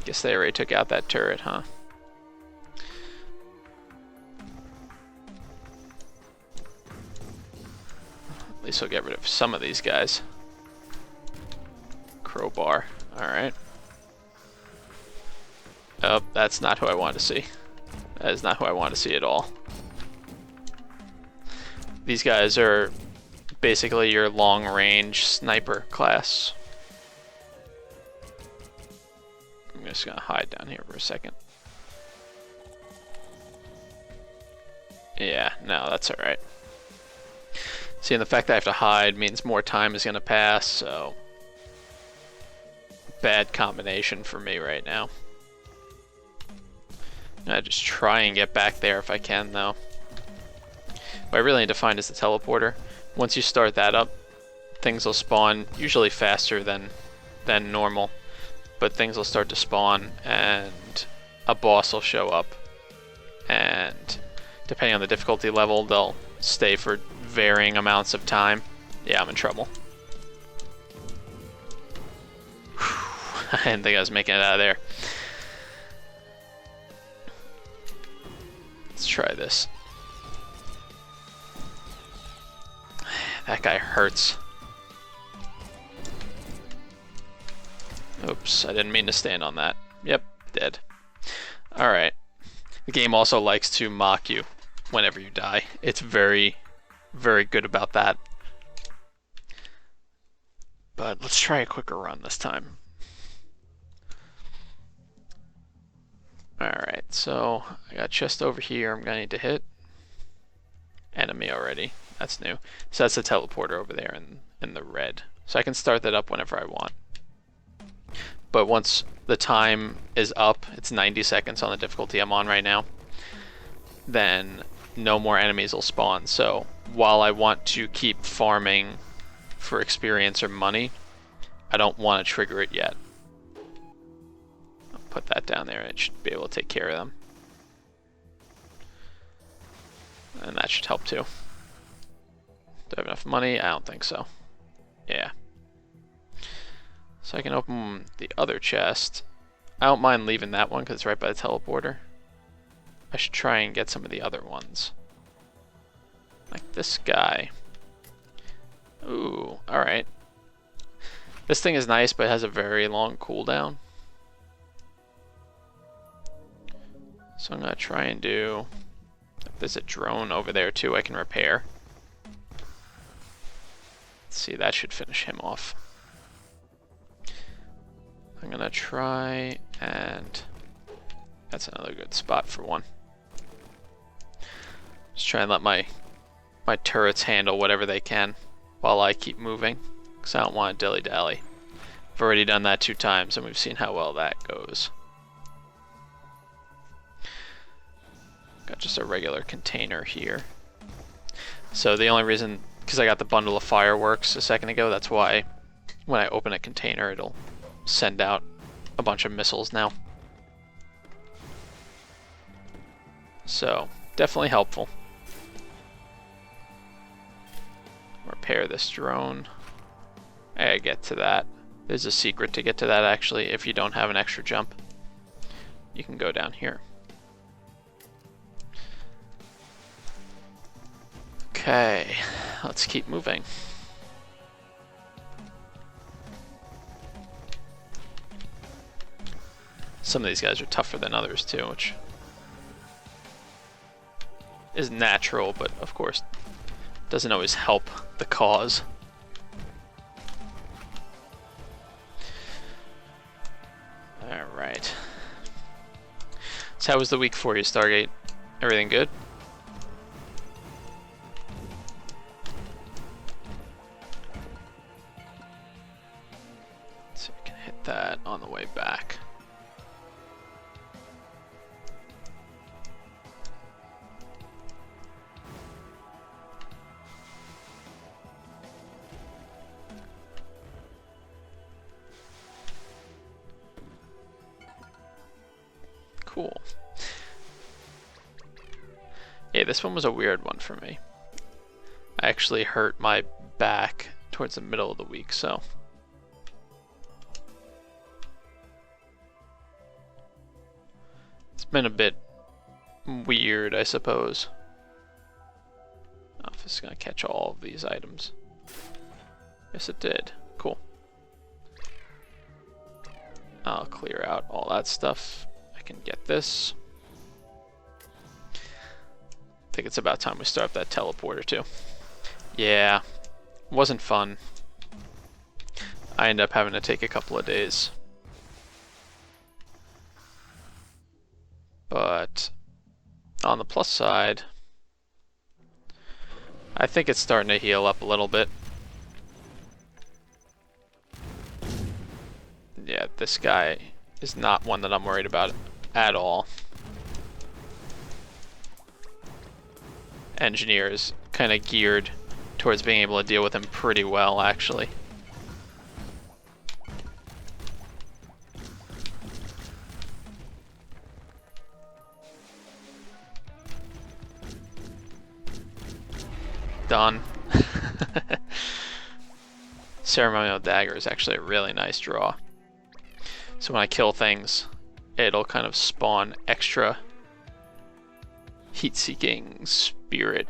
Guess they already took out that turret, huh? At least we'll get rid of some of these guys. Crowbar, alright. Oh, that's not who I want to see. That is not who I want to see at all. These guys are basically your long-range sniper class. I'm just gonna hide down here for a second. Yeah, no, that's alright. See, and the fact that I have to hide means more time is gonna pass, so bad combination for me right now. I just try and get back there if I can, though. What I really need to find is the teleporter. Once you start that up, things will spawn usually faster than normal, but things will start to spawn and a boss will show up, and depending on the difficulty level, they'll stay for varying amounts of time. Yeah, I'm in trouble. I didn't think I was making it out of there. Let's try this. That guy hurts. Oops, I didn't mean to stand on that. Yep, dead. Alright. The game also likes to mock you whenever you die. It's very, very good about that. But let's try a quicker run this time. Alright, so I got chest over here I'm gonna need to hit. Enemy already. That's new. So that's the teleporter over there in the red. So I can start that up whenever I want. But once the time is up, it's 90 seconds on the difficulty I'm on right now, then no more enemies will spawn. So while I want to keep farming for experience or money, I don't want to trigger it yet. I'll put that down there and it should be able to take care of them. And that should help too. Do I have enough money? I don't think so. Yeah. So I can open the other chest. I don't mind leaving that one because it's right by the teleporter. I should try and get some of the other ones. Like this guy. Ooh, alright. This thing is nice, but it has a very long cooldown. So I'm going to try and do... If there's a drone over there too I can repair. Let's see, that should finish him off. I'm gonna try and... That's another good spot for one. Just try and let my turrets handle whatever they can while I keep moving, because I don't want to dilly-dally. I've already done that 2 times, and we've seen how well that goes. Got just a regular container here. So the only reason, because I got the bundle of fireworks a second ago, that's why when I open a container, it'll send out a bunch of missiles now. So, definitely helpful. Repair this drone. I get to that. There's a secret to get to that, actually. If you don't have an extra jump, you can go down here. Okay, let's keep moving. Some of these guys are tougher than others too, which is natural, but of course doesn't always help the cause. Alright. So how was the week for you, Stargate? Everything good? So we can hit that on the way back. Cool. Yeah, this one was a weird one for me. I actually hurt my back towards the middle of the week, so it's been a bit weird, I suppose. I don't know if it's gonna catch all of these items. Yes, it did. Cool. I'll clear out all that stuff. I can get this. I think it's about time we start up that teleporter too. Yeah, wasn't fun. I end up having to take a couple of days. But on the plus side, I think it's starting to heal up a little bit. Yeah, this guy is not one that I'm worried about at all. Engineer is kind of geared towards being able to deal with him pretty well, actually. Done. Ceremonial Dagger is actually a really nice draw. So when I kill things, it'll kind of spawn extra heat-seeking spirit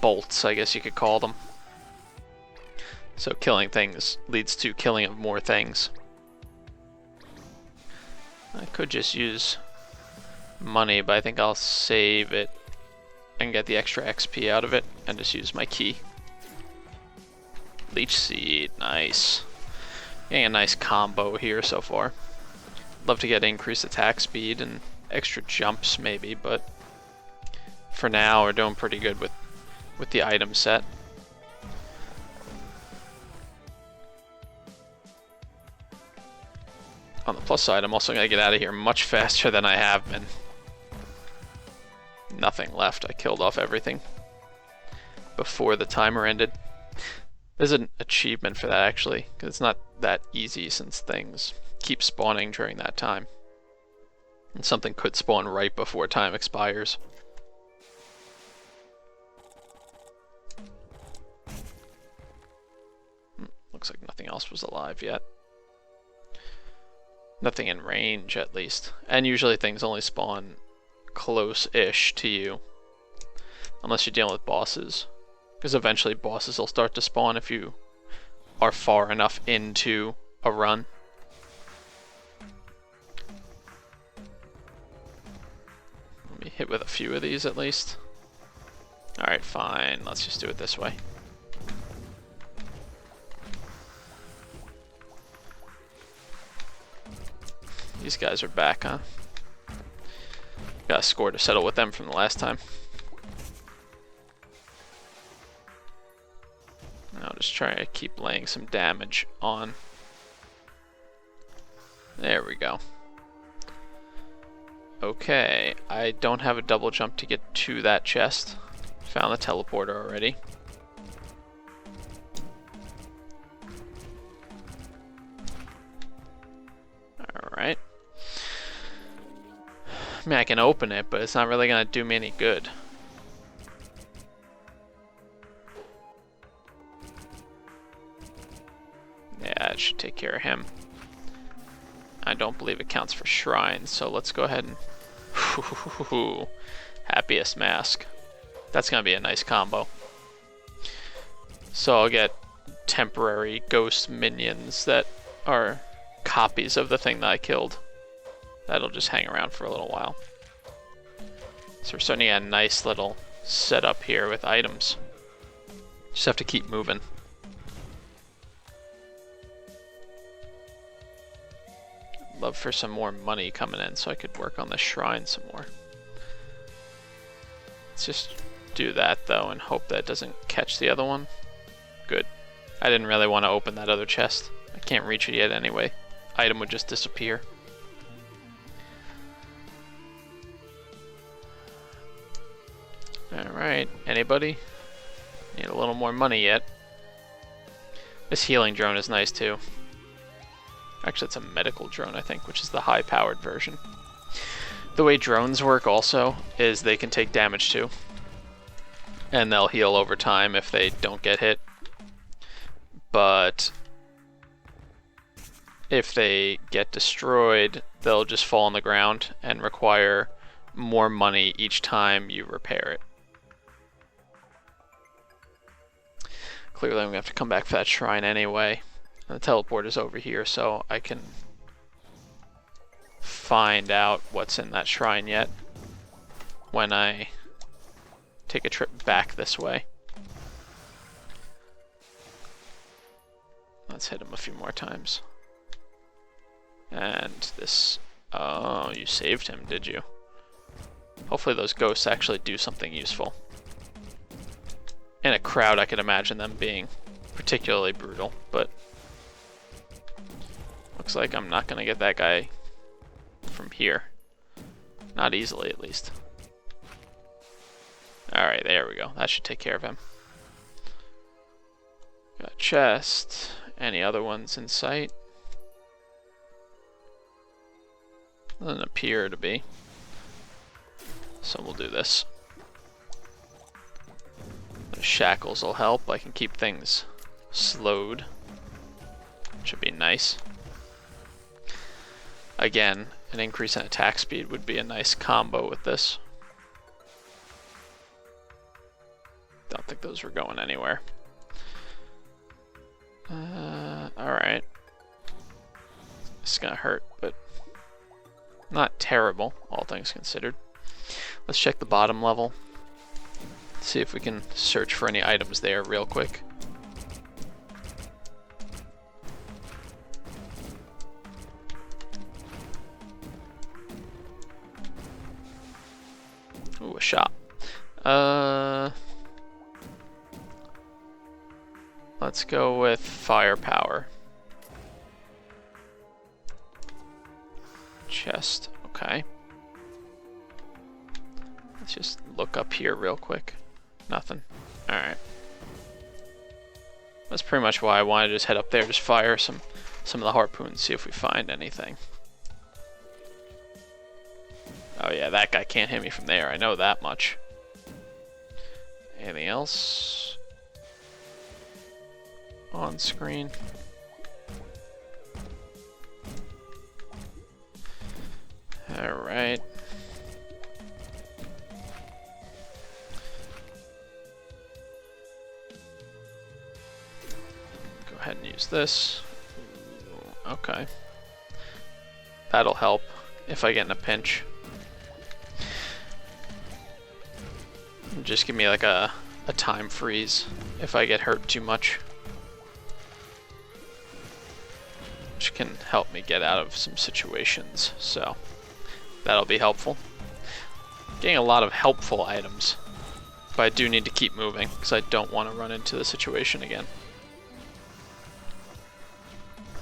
bolts, I guess you could call them. So killing things leads to killing of more things. I could just use money, but I think I'll save it and get the extra XP out of it and just use my key. Leech Seed, nice. Getting a nice combo here so far. Love to get increased attack speed and extra jumps maybe, but for now we're doing pretty good with the item set. On the plus side, I'm also going to get out of here much faster than I have been. Nothing left. I killed off everything before the timer ended. There's an achievement for that actually, because it's not that easy since things keep spawning during that time. And something could spawn right before time expires. Looks like nothing else was alive yet. Nothing in range, at least. And usually things only spawn close-ish to you. Unless you're dealing with bosses. Because eventually bosses will start to spawn if you are far enough into a run. Let me hit with a few of these at least. Alright, fine. Let's just do it this way. These guys are back, huh? Got a score to settle with them from the last time. I'll just trying to keep laying some damage on. There we go. Okay, I don't have a double jump to get to that chest. Found the teleporter already. Alright. I mean, I can open it, but it's not really going to do me any good. Yeah, it should take care of him. I don't believe it counts for shrines, so let's go ahead and... Happiest mask. That's going to be a nice combo. So I'll get temporary ghost minions that are copies of the thing that I killed. That'll just hang around for a little while. So we're starting to get a nice little setup here with items. Just have to keep moving. Love for some more money coming in so I could work on the shrine some more. Let's just do that though and hope that doesn't catch the other one. Good. I didn't really want to open that other chest. I can't reach it yet anyway. Item would just disappear. Alright, anybody? Need a little more money yet. This healing drone is nice too. Actually, it's a medical drone, I think, which is the high-powered version. The way drones work also is they can take damage too. And they'll heal over time if they don't get hit. But if they get destroyed, they'll just fall on the ground and require more money each time you repair it. Clearly, I'm going to have to come back for that shrine anyway. The teleport is over here, so I can find out what's in that shrine yet when I take a trip back this way. Let's hit him a few more times. And this... Oh, you saved him, did you? Hopefully those ghosts actually do something useful. In a crowd, I could imagine them being particularly brutal, but... Looks like I'm not going to get that guy from here. Not easily, at least. Alright, there we go. That should take care of him. Got a chest. Any other ones in sight? Doesn't appear to be. So we'll do this. The shackles will help. I can keep things slowed. Should be nice. Again, an increase in attack speed would be a nice combo with this. Don't think those were going anywhere. Alright. This is gonna hurt, but not terrible, all things considered. Let's check the bottom level. See if we can search for any items there real quick. Ooh, a shop. Let's go with firepower. Chest, okay. Let's just look up here real quick. Nothing. Alright. That's pretty much why I wanted to just head up there, just fire some of the harpoons, see if we find anything. Oh yeah, that guy can't hit me from there, I know that much. Anything else on screen? Alright. Go ahead and use this. Okay. That'll help if I get in a pinch. Just give me like a time freeze if I get hurt too much. Which can help me get out of some situations, so that'll be helpful. Getting a lot of helpful items, but I do need to keep moving because I don't want to run into the situation again.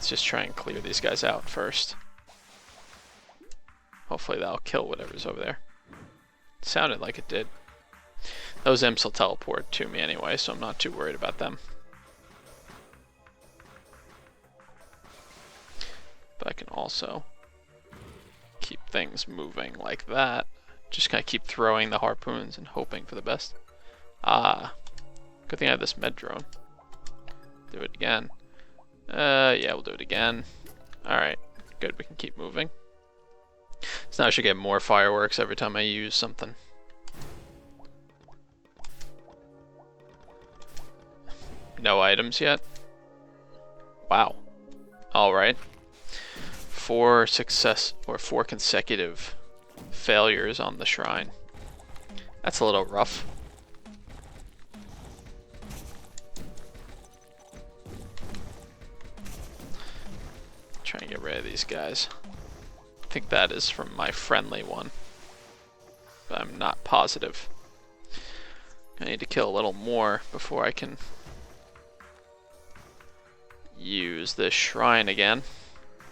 Let's just try and clear these guys out first. Hopefully that'll kill whatever's over there. Sounded like it did. Those imps will teleport to me anyway, so I'm not too worried about them. But I can also keep things moving like that. Just kind of keep throwing the harpoons and hoping for the best. Ah, good thing I have this med drone. Do it again. Yeah, we'll do it again. Alright, good, we can keep moving. So now I should get more fireworks every time I use something. No items yet? Wow. Alright. 4 consecutive failures on the shrine. That's a little rough. Try and get rid of these guys. I think that is from my friendly one, but I'm not positive. I need to kill a little more before I can use this shrine again.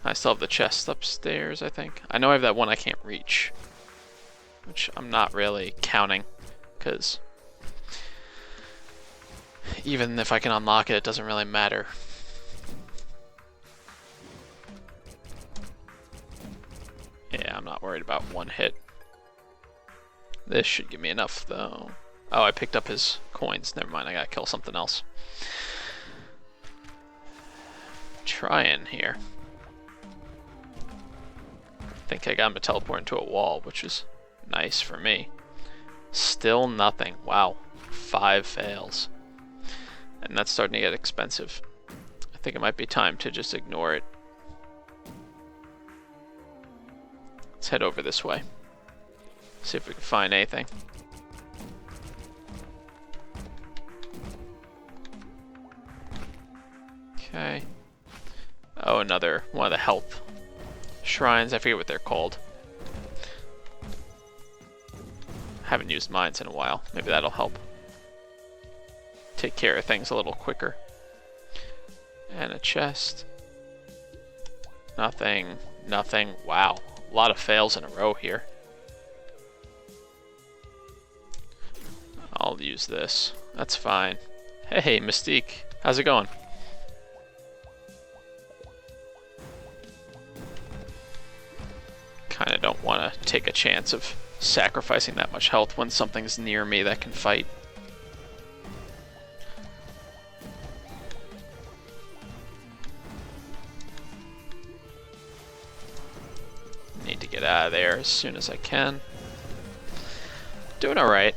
I still have the chest upstairs, I think. I know I have that one I can't reach, which I'm not really counting, because even if I can unlock it, it doesn't really matter. Yeah, I'm not worried about one hit. This should give me enough, though. Oh, I picked up his coins. Never mind, I gotta kill something else. Trying here. I think I got him to teleport into a wall, which is nice for me. Still nothing. Wow. 5 fails. And that's starting to get expensive. I think it might be time to just ignore it. Let's head over this way. See if we can find anything. Okay. Oh, another one of the health shrines. I forget what they're called. Haven't used mines in a while. Maybe that'll help take care of things a little quicker. And a chest. Nothing. Nothing. Wow. A lot of fails in a row here. I'll use this. That's fine. Hey, Mystique. How's it going? Kinda don't want to take a chance of sacrificing that much health when something's near me that can fight. Need to get out of there as soon as I can. Doing alright.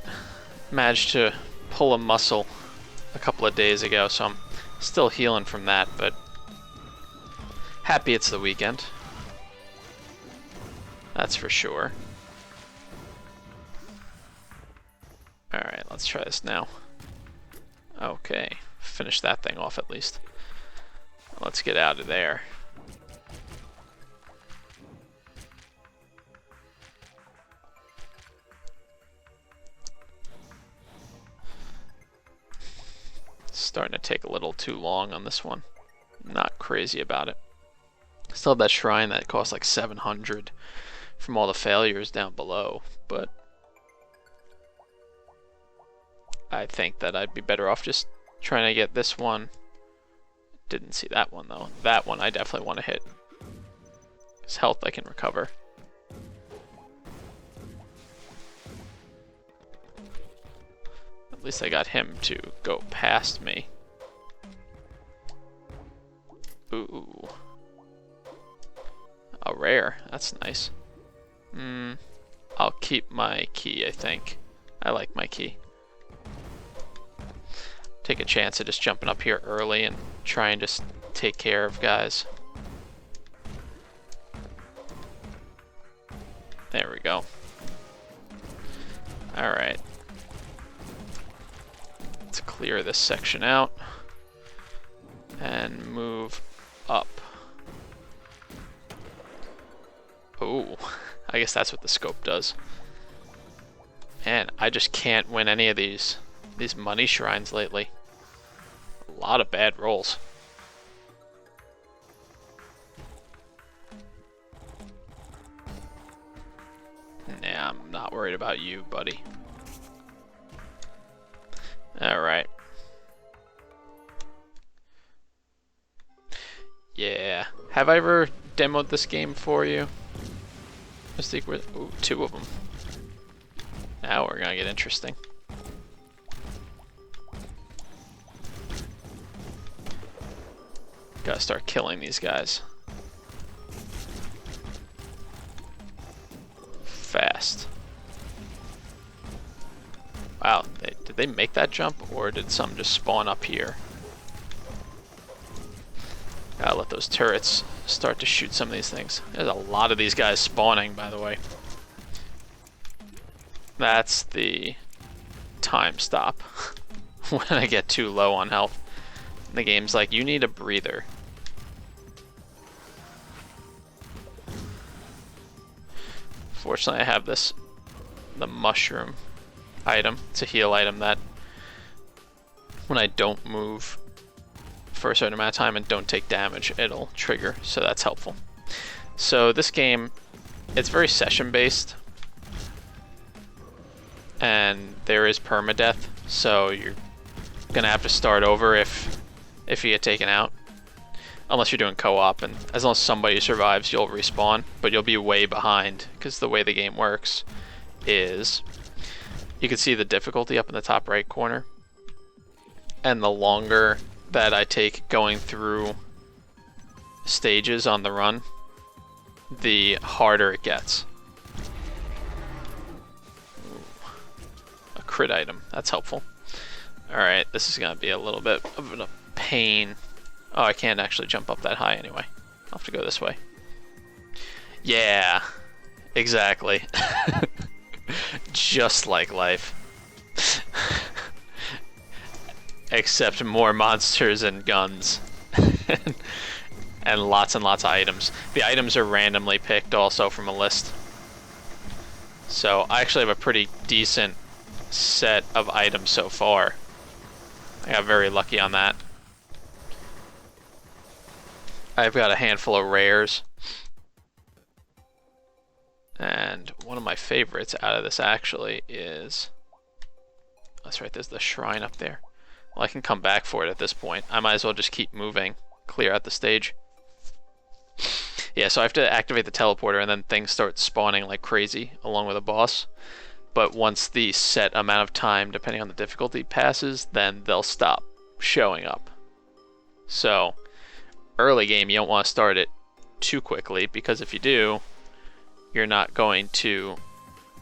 Managed to pull a muscle a couple of days ago, so I'm still healing from that, but happy it's the weekend. That's for sure. Alright, let's try this now. Okay, finish that thing off at least. Let's get out of there. Starting to take a little too long on this one. Not crazy about it. Still have that shrine that costs like 700 from all the failures down below, but I think that I'd be better off just trying to get this one. Didn't see that one though. That one I definitely want to hit. His health I can recover. At least I got him to go past me. Ooh. A rare. That's nice. I'll keep my key, I think. I like my key. Take a chance of just jumping up here early and try and just take care of guys. There we go. Alright. Let's clear this section out and move up. Ooh, I guess that's what the scope does. Man, I just can't win any of these money shrines lately. A lot of bad rolls. Yeah, I'm not worried about you, buddy. Alright. Yeah. Have I ever demoed this game for you? Mystique with ooh, 2 of them. Now we're gonna get interesting. Gotta start killing these guys. Fast. Wow, did they make that jump, or did some just spawn up here? Gotta let those turrets start to shoot some of these things. There's a lot of these guys spawning, by the way. That's the time stop. When I get too low on health. The game's like, you need a breather. Fortunately, I have the mushroom item. It's a heal item that when I don't move for a certain amount of time and don't take damage, it'll trigger, so that's helpful. So this game, it's very session based, and there is permadeath, so you're gonna have to start over if you get taken out, unless you're doing co-op, and as long as somebody survives, you'll respawn, but you'll be way behind, because the way the game works is you can see the difficulty up in the top right corner, and the longer that I take going through stages on the run, the harder it gets. Ooh, a crit item, that's helpful. Alright, this is gonna be a little bit of a pain. Oh, I can't actually jump up that high anyway. I'll have to go this way. Yeah, exactly. Just like life. Except more monsters and guns. And lots of items. The items are randomly picked also from a list. So I actually have a pretty decent set of items so far. I got very lucky on that. I've got a handful of rares. And one of my favorites out of this actually is... That's right, there's the shrine up there. Well, I can come back for it at this point. I might as well just keep moving, clear out the stage. Yeah, so I have to activate the teleporter and then things start spawning like crazy along with a boss. But once the set amount of time, depending on the difficulty, passes, then they'll stop showing up. So, early game, you don't want to start it too quickly, because if you do, you're not going to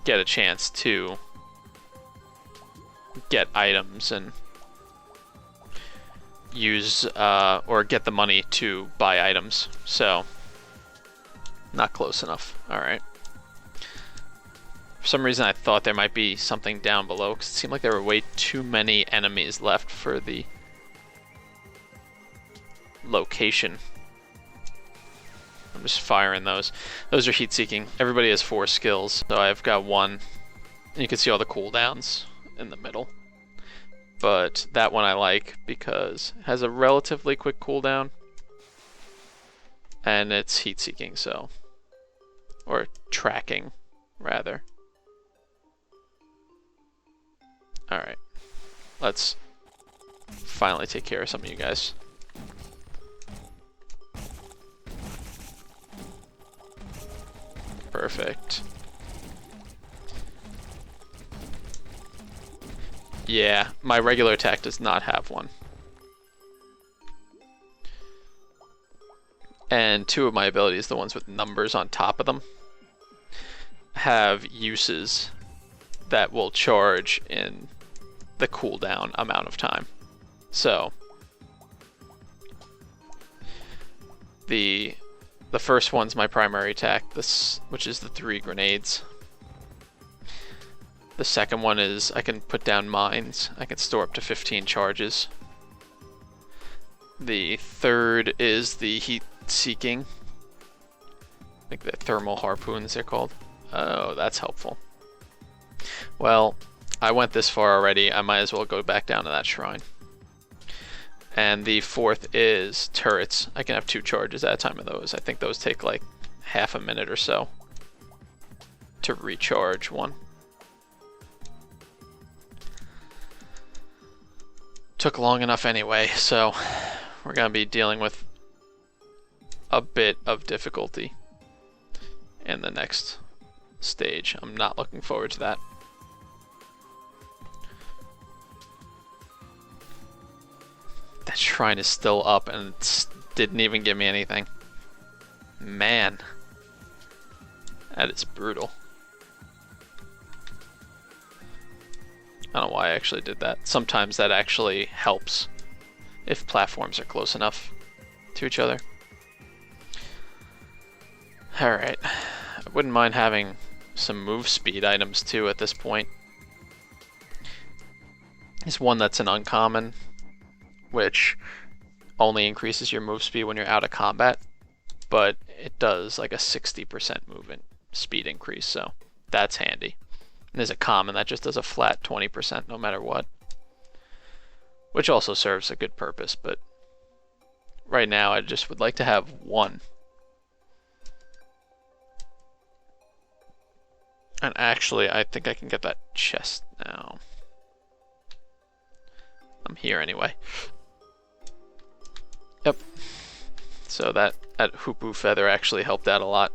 get a chance to get items and use or get the money to buy items. So, not close enough. Alright. For some reason I thought there might be something down below, because it seemed like there were way too many enemies left for the location. I'm just firing those. Those are heat-seeking. Everybody has 4 skills, so I've got 1. You can see all the cooldowns in the middle. But that one I like because it has a relatively quick cooldown. And it's heat-seeking, so... Or tracking, rather. Alright. Let's finally take care of some of you guys. Perfect. Yeah, my regular attack does not have one. And 2 of my abilities, the ones with numbers on top of them, have uses that will charge in the cooldown amount of time. So, the first one's my primary attack, which is the 3 grenades. The second one is I can put down mines. I can store up to 15 charges. The third is the heat-seeking. Like the thermal harpoons they're called. Oh, that's helpful. Well, I went this far already. I might as well go back down to that shrine. And the fourth is turrets. I can have 2 charges at a time of those. I think those take like half a minute or so. to recharge one. Took long enough anyway, so we're gonna be dealing with a bit of difficulty in the next stage. I'm not looking forward to that. That shrine is still up and it didn't even give me anything. Man, that is brutal. I don't know why I actually did that. Sometimes that actually helps if platforms are close enough to each other. Alright, I wouldn't mind having some move speed items too at this point. There's one that's an uncommon, which only increases your move speed when you're out of combat, but it does like a 60% movement speed increase, so that's handy. And there's a common that just does a flat 20% no matter what, which also serves a good purpose, but right now I just would like to have one. And actually, I think I can get that chest now. I'm here anyway. Yep. So that Hoopoe feather actually helped out a lot.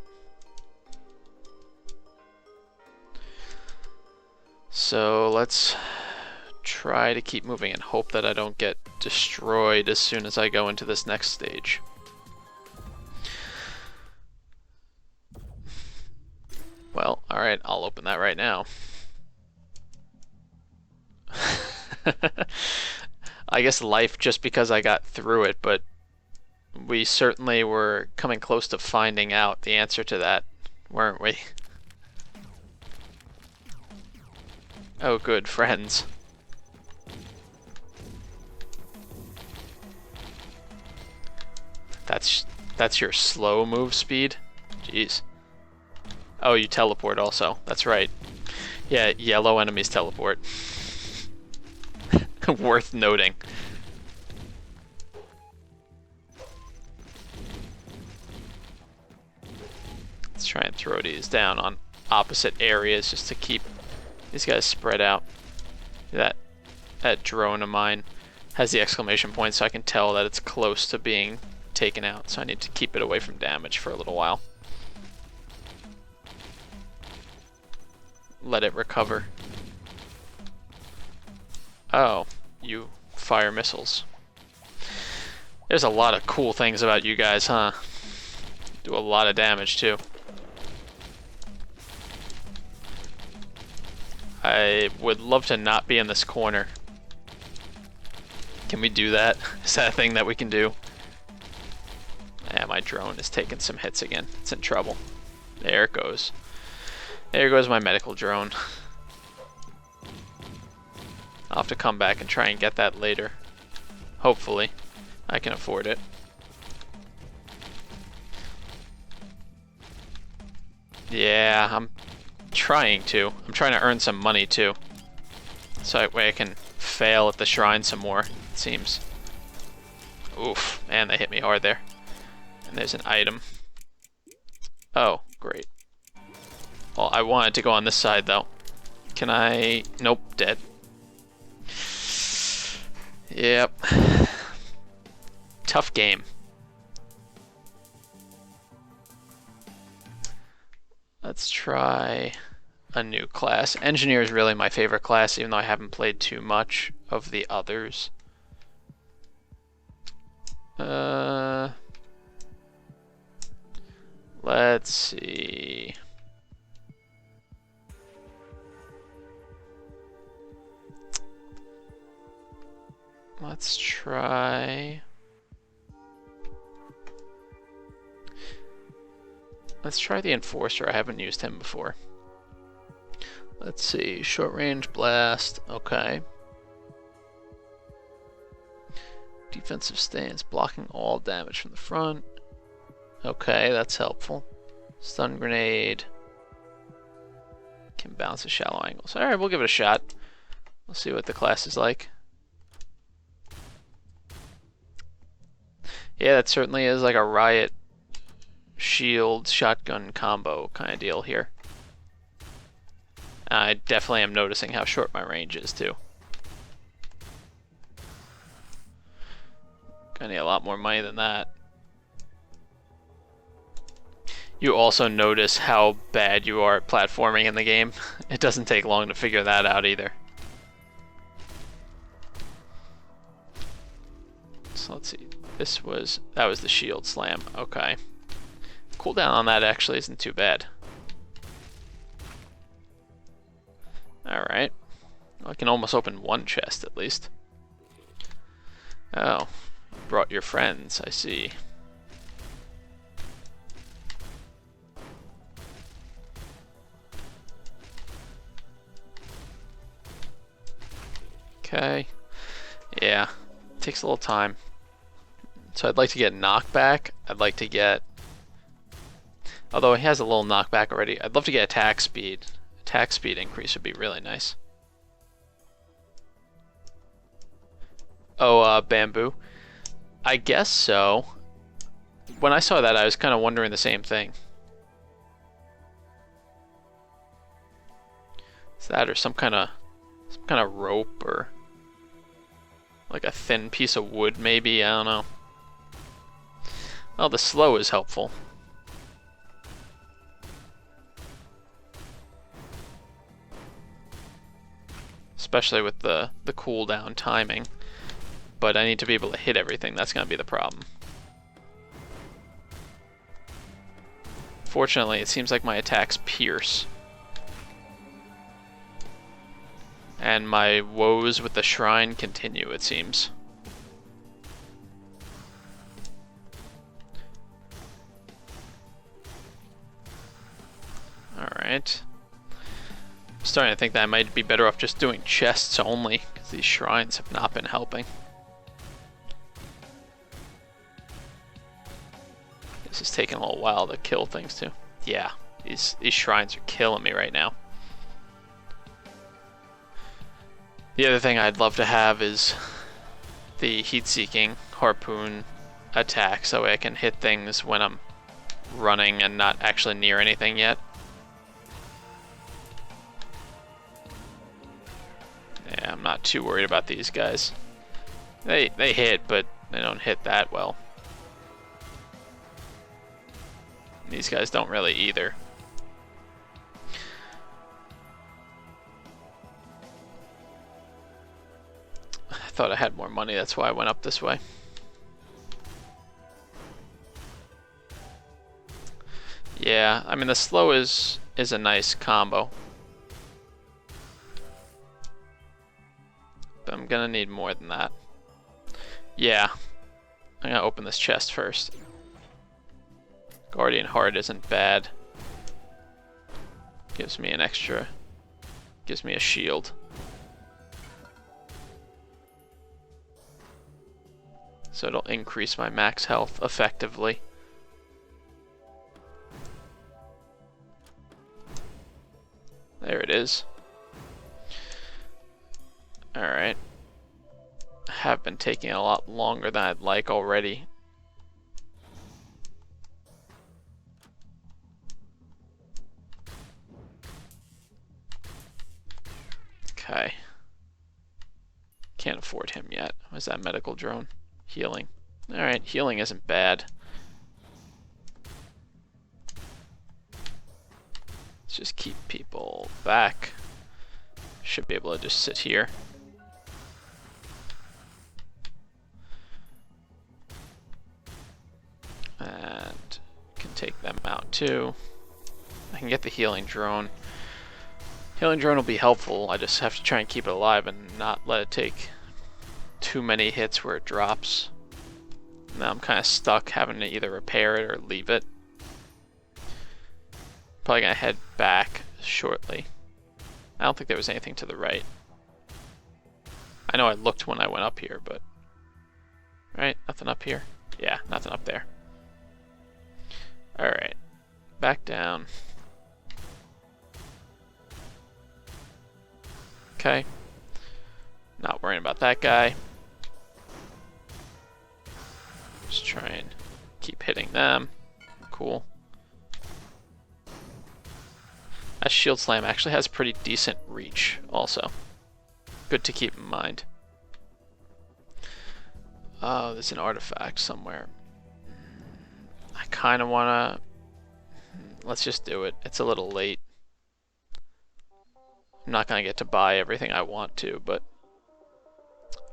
So let's try to keep moving and hope that I don't get destroyed as soon as I go into this next stage. Well, alright, I'll open that right now. I guess life just because I got through it, but we certainly were coming close to finding out the answer to that, weren't we? Oh, good, friends. That's your slow move speed? Jeez. Oh, you teleport also. That's right. Yeah, yellow enemies teleport. Worth noting. Let's try and throw these down on opposite areas just to keep these guys spread out. That drone of mine has the exclamation point, so I can tell that it's close to being taken out, so I need to keep it away from damage for a little while. Let it recover. Oh, you fire missiles. There's a lot of cool things about you guys, huh? Do a lot of damage too. I would love to not be in this corner. Can we do that? Is that a thing that we can do? Yeah, my drone is taking some hits again. It's in trouble. There it goes. There goes my medical drone. I'll have to come back and try and get that later. Hopefully. I can afford it. Yeah, I'm trying to. I'm trying to earn some money too. So that way I can fail at the shrine some more, it seems. Oof, man, they hit me hard there. And there's an item. Oh, great. Well, I wanted to go on this side though. Can I? Nope, dead. Yep. Tough game. Let's try a new class. Engineer is really my favorite class, even though I haven't played too much of the others. Let's see. Let's try... Let's try the Enforcer. I haven't used him before. Let's see. Short range blast. Okay. Defensive stance. Blocking all damage from the front. Okay, that's helpful. Stun grenade. Can bounce at shallow angles. Alright, we'll give it a shot. We'll see what the class is like. Yeah, that certainly is like a riot shield shotgun combo kind of deal here. I definitely am noticing how short my range is too. Gonna need a lot more money than that. You also notice how bad you are at platforming in the game. It doesn't take long to figure that out either. So let's see. That was the shield slam. Okay. Cooldown on that actually isn't too bad. Alright. Well, I can almost open one chest at least. Oh. Brought your friends, I see. Okay. Yeah. Takes a little time. So I'd like to get knockback. I'd like to get... Although he has a little knockback already, I'd love to get attack speed. Attack speed increase would be really nice. Oh, bamboo. I guess so. When I saw that, I was kind of wondering the same thing. Is that or some kind of rope or like a thin piece of wood maybe? I don't know. Well, the slow is helpful. Especially with the cooldown timing. But I need to be able to hit everything. That's going to be the problem. Fortunately, it seems like my attacks pierce. And my woes with the shrine continue, it seems. Alright. I'm starting to think that I might be better off just doing chests only, because these shrines have not been helping. This is taking a little while to kill things too. Yeah, these shrines are killing me right now. The other thing I'd love to have is the heat-seeking harpoon attack, so I can hit things when I'm running and not actually near anything yet. Yeah, I'm not too worried about these guys. They hit, but they don't hit that well. These guys don't really either. I thought I had more money, that's why I went up this way. Yeah, I mean the slow is a nice combo. But I'm gonna need more than that. Yeah, I'm gonna open this chest first. Guardian Heart isn't bad. Gives me an extra, gives me a shield. So it'll increase my max health effectively. There it is. Alright. I have been taking a lot longer than I'd like already. Okay. Can't afford him yet. What's that medical drone? Healing. Alright, healing isn't bad. Let's just keep people back. Should be able to just sit here. And can take them out too. I can get the healing drone. Healing drone will be helpful. I just have to try and keep it alive and not let it take too many hits where it drops. Now I'm kind of stuck having to either repair it or leave it. Probably gonna head back shortly. I don't think there was anything to the right. I know I looked when I went up here, but... Right, nothing up here? Yeah, nothing up there. Alright, back down. Okay. Not worrying about that guy. Just try and keep hitting them. Cool. That shield slam actually has pretty decent reach also. Good to keep in mind. Oh, there's an artifact somewhere. I kind of want to... Let's just do it. It's a little late. I'm not going to get to buy everything I want to, but...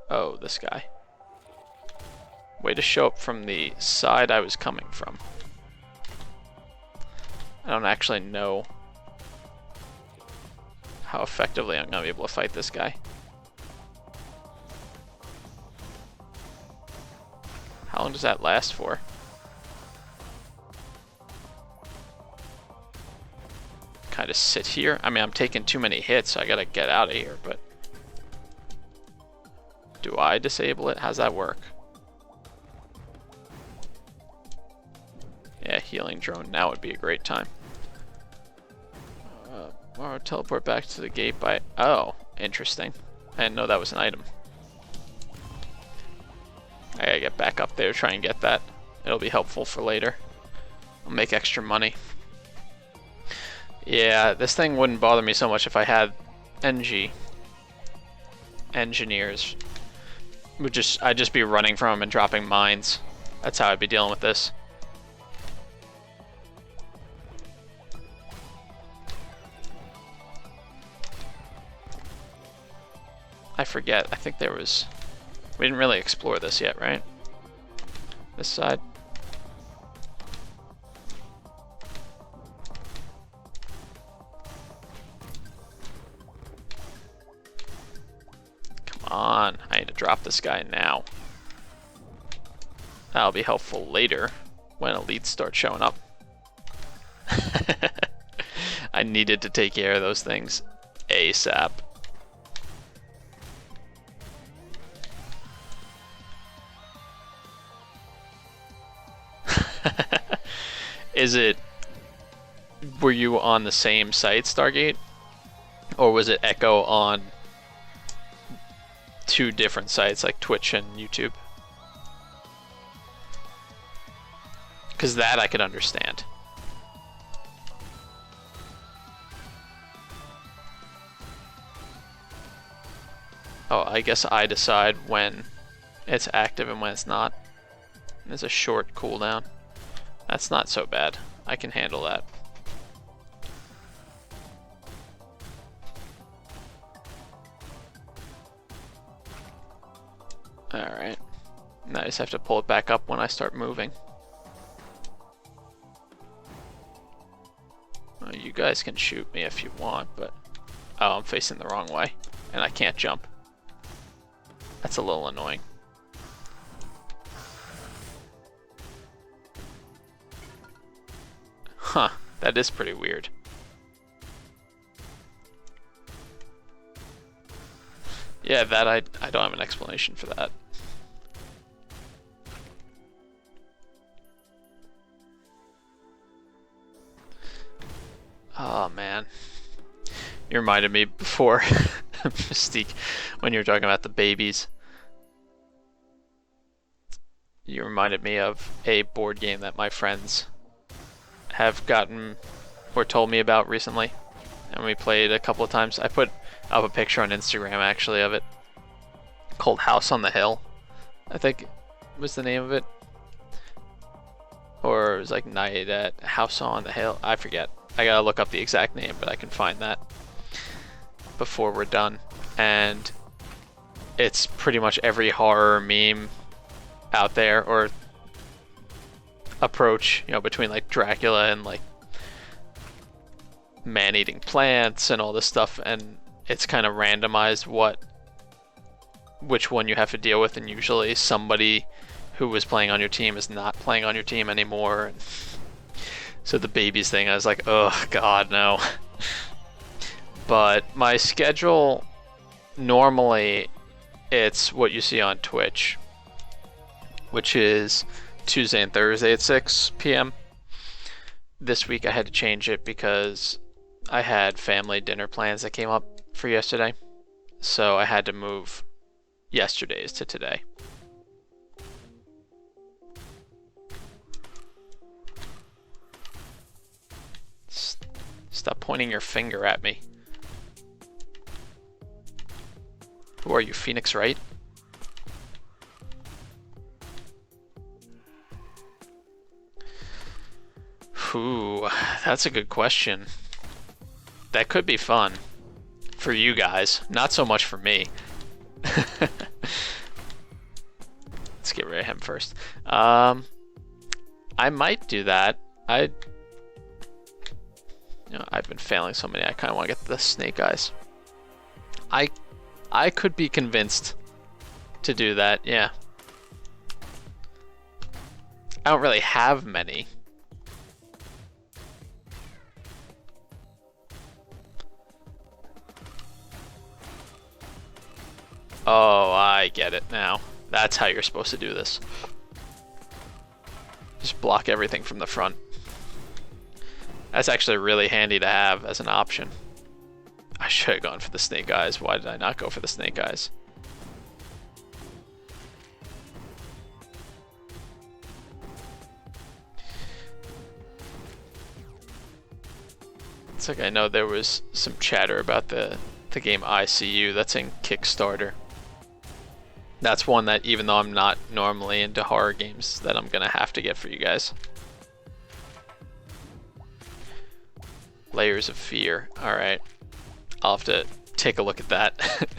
Oh, this guy. Way to show up from the side I was coming from. I don't actually know how effectively I'm going to be able to fight this guy. How long does that last for? Kind of sit here. I mean, I'm taking too many hits, so I gotta get out of here, but... Do I disable it? How's that work? Yeah, healing drone. Now would be a great time. Or teleport back to the gate by... Oh, interesting. I didn't know that was an item. I gotta get back up there, try and get that. It'll be helpful for later. I'll make extra money. Yeah, this thing wouldn't bother me so much if I had NG. Engineers. I'd just be running from them and dropping mines. That's how I'd be dealing with this. I forget. I think there was... We didn't really explore this yet, right? This side. Come on. I need to drop this guy now. That'll be helpful later when elites start showing up. I needed to take care of those things ASAP. Were you on the same site, Stargate? Or was it Echo on two different sites like Twitch and YouTube? Because that I could understand. Oh, I guess I decide when it's active and when it's not. There's a short cooldown. That's not so bad. I can handle that. Alright. Now I just have to pull it back up when I start moving. Well, you guys can shoot me if you want, but... Oh, I'm facing the wrong way, and I can't jump. That's a little annoying. Huh, that is pretty weird. Yeah, that I don't have an explanation for that. Oh man. You reminded me before, Mystique, when you were talking about the babies. You reminded me of a board game that my friends have gotten or told me about recently, and we played a couple of times. I put up a picture on Instagram actually of it, called House on the Hill, I think was the name of it, or it was like Night at House on the Hill, I forget. I gotta look up the exact name, but I can find that before we're done. And it's pretty much every horror meme out there, or approach, you know, between like Dracula and like man-eating plants and all this stuff, and it's kind of randomized which one you have to deal with, and usually somebody who was playing on your team is not playing on your team anymore. So the babies thing, I was like, oh god, no. But my schedule, normally it's what you see on Twitch, which is Tuesday and Thursday at 6 p.m. This week I had to change it because I had family dinner plans that came up for yesterday, so I had to move yesterday's to today. Stop pointing your finger at me. Who are you, Phoenix Wright? Ooh, that's a good question. That could be fun. For you guys. Not so much for me. Let's get rid of him first. I might do that. I've been failing so many. I kind of want to get the Snake Eyes. I could be convinced to do that. Yeah. I don't really have many. Oh, I get it now. That's how you're supposed to do this. Just block everything from the front. That's actually really handy to have as an option. I should have gone for the Snake Eyes. Why did I not go for the Snake Eyes? It's like I know there was some chatter about the game ICU. That's in Kickstarter. That's one that, even though I'm not normally into horror games, that I'm gonna have to get for you guys. Layers of Fear. Alright. I'll have to take a look at that.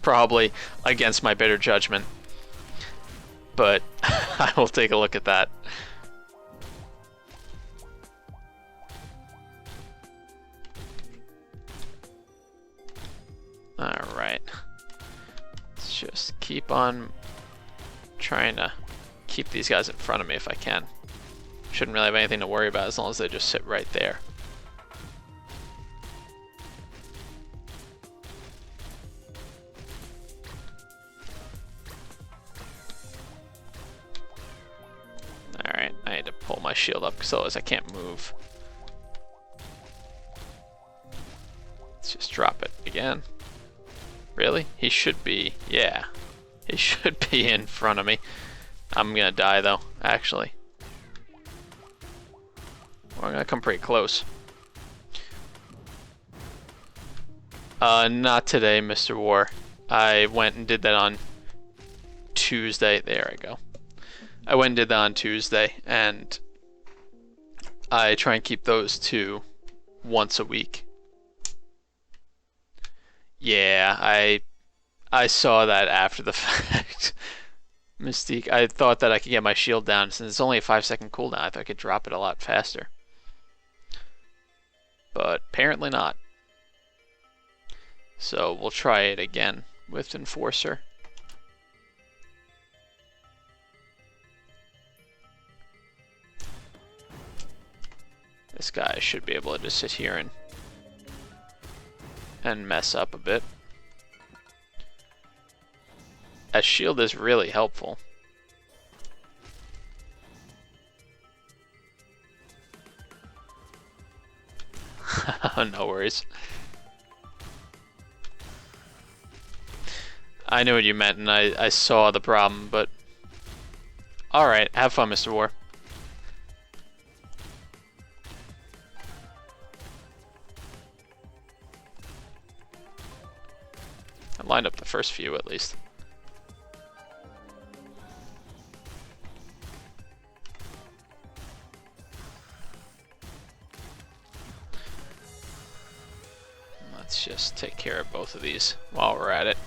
Probably against my better judgment. But I will take a look at that. Alright. Let's just keep on trying to keep these guys in front of me if I can. Shouldn't really have anything to worry about as long as they just sit right there. Alright, I need to pull my shield up because otherwise I can't move. Let's just drop it again. Really? He should be, yeah. He should be in front of me. I'm gonna die though, actually. Well, I'm gonna come pretty close. Not today, Mr. War. I went and did that on Tuesday. There I go. I went and did that on Tuesday, and I try and keep those two once a week. Yeah, I saw that after the fact. Mystique, I thought that I could get my shield down. Since it's only a 5-second cooldown, I thought I could drop it a lot faster. But apparently not. So we'll try it again with Enforcer. This guy should be able to just sit here and mess up a bit. A shield is really helpful. No worries. I knew what you meant, and I saw the problem, but... Alright, have fun, Mr. War. I lined up the first few, at least. Let's just take care of both of these while we're at it.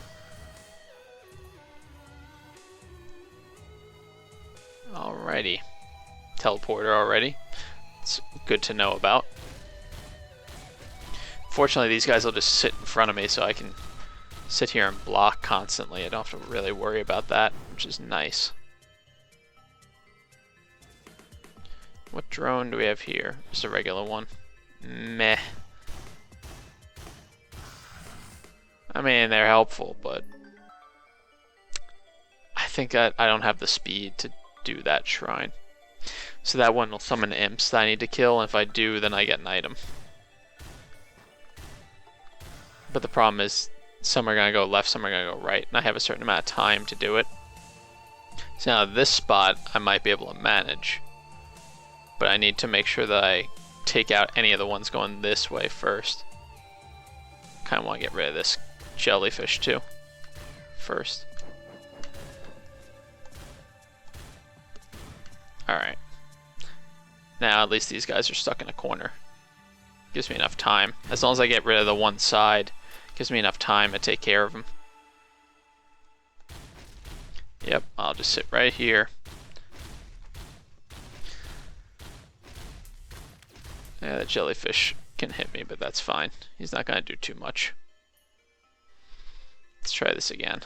Alrighty. Teleporter already. It's good to know about. Fortunately, these guys will just sit in front of me so I can sit here and block constantly. I don't have to really worry about that, which is nice. What drone do we have here? Just a regular one. Meh. I mean, they're helpful, but I think I don't have the speed to do that shrine. So that one will summon imps that I need to kill, and if I do, then I get an item. But the problem is, some are going to go left, some are going to go right, and I have a certain amount of time to do it. So now this spot, I might be able to manage. But I need to make sure that I take out any of the ones going this way first. Kind of want to get rid of this jellyfish too first. Alright. Now at least these guys are stuck in a corner. Gives me enough time. As long as I get rid of the one side, gives me enough time to take care of them. Yep, I'll just sit right here. Yeah, the jellyfish can hit me, but that's fine. He's not going to do too much. Let's try this again.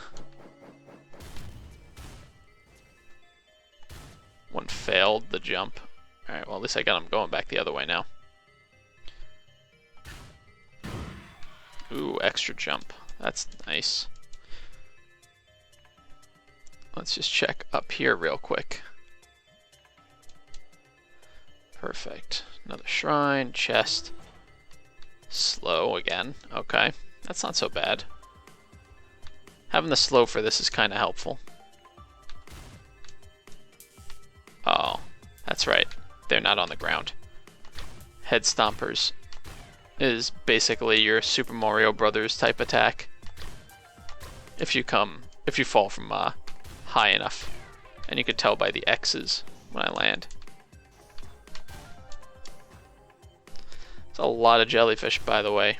One failed the jump. Alright, well at least I got him going back the other way now. Ooh, extra jump. That's nice. Let's just check up here real quick. Perfect. Another shrine, chest. Slow again. Okay, that's not so bad. Having the slow for this is kind of helpful. Oh, that's right. They're not on the ground. Head Stompers is basically your Super Mario Brothers type attack. If you fall from high enough, and you could tell by the X's when I land. It's a lot of jellyfish, by the way.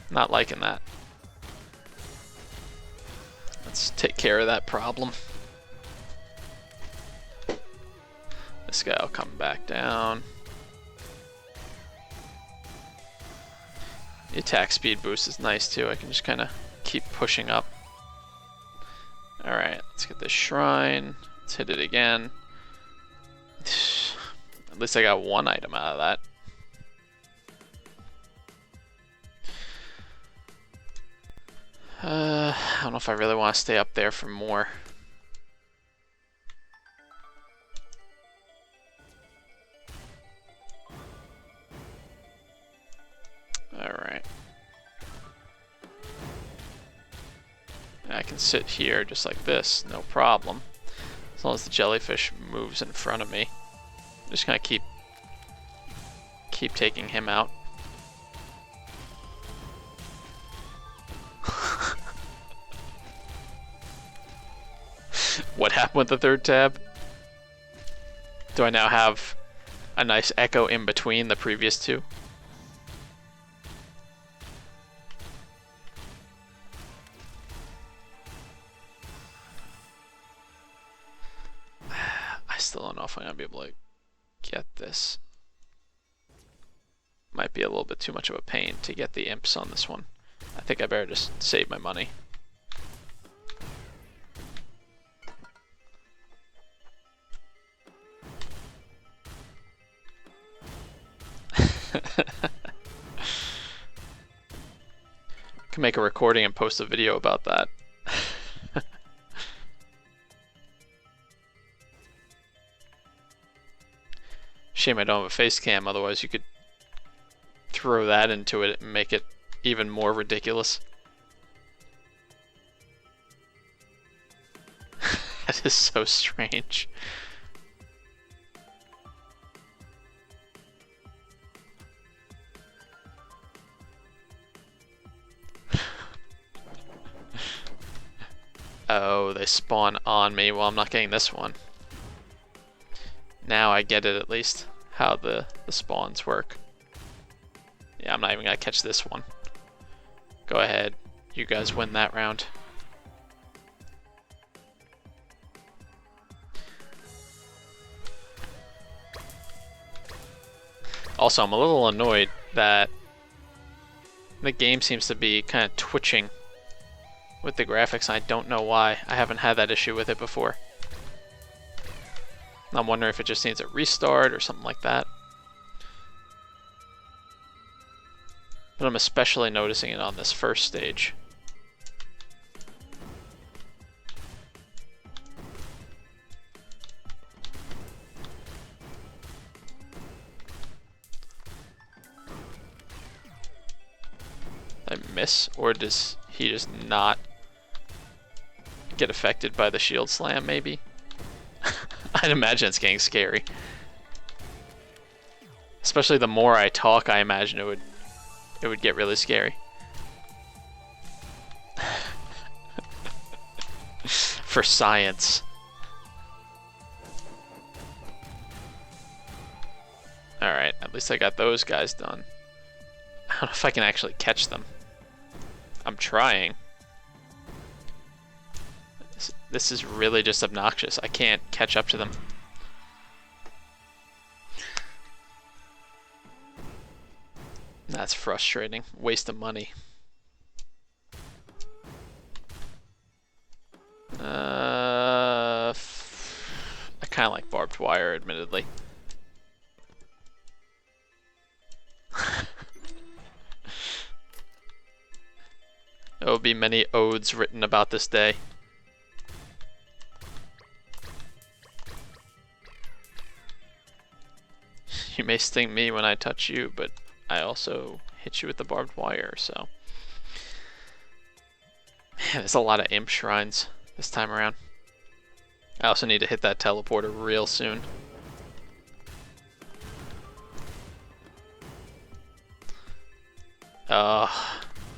Not liking that. Let's take care of that problem. This guy will come back down. The attack speed boost is nice too. I can just kind of keep pushing up. Alright, let's get this shrine. Let's hit it again. At least I got one item out of that. I don't know if I really want to stay up there for more. Alright. I can sit here just like this, no problem. As long as the jellyfish moves in front of me. I'm just gonna keep taking him out. What happened with the third tab? Do I now have a nice echo in between the previous two? I still don't know if I'm gonna be able to get this. Might be a little bit too much of a pain to get the imps on this one. I think I better just save my money. Can make a recording and post a video about that. Shame I don't have a face cam, otherwise you could throw that into it and make it even more ridiculous. That is so strange. Oh, they spawn on me. Well, I'm not getting this one. Now I get it at least, how the spawns work. Yeah, I'm not even gonna catch this one. Go ahead. You guys win that round. Also, I'm a little annoyed that the game seems to be kind of twitching with the graphics. I don't know why. I haven't had that issue with it before. I'm wondering if it just needs a restart or something like that. But I'm especially noticing it on this first stage. Did I miss, or does he just not get affected by the shield slam, maybe? I'd imagine it's getting scary. Especially the more I talk, I imagine it would get really scary. For science. Alright, at least I got those guys done. I don't know if I can actually catch them. I'm trying. This is really just obnoxious. I can't catch up to them. That's frustrating. Waste of money. I kind of like barbed wire, admittedly. There will be many odes written about this day. You may sting me when I touch you, but I also hit you with the barbed wire, so... Man, there's a lot of imp shrines this time around. I also need to hit that teleporter real soon.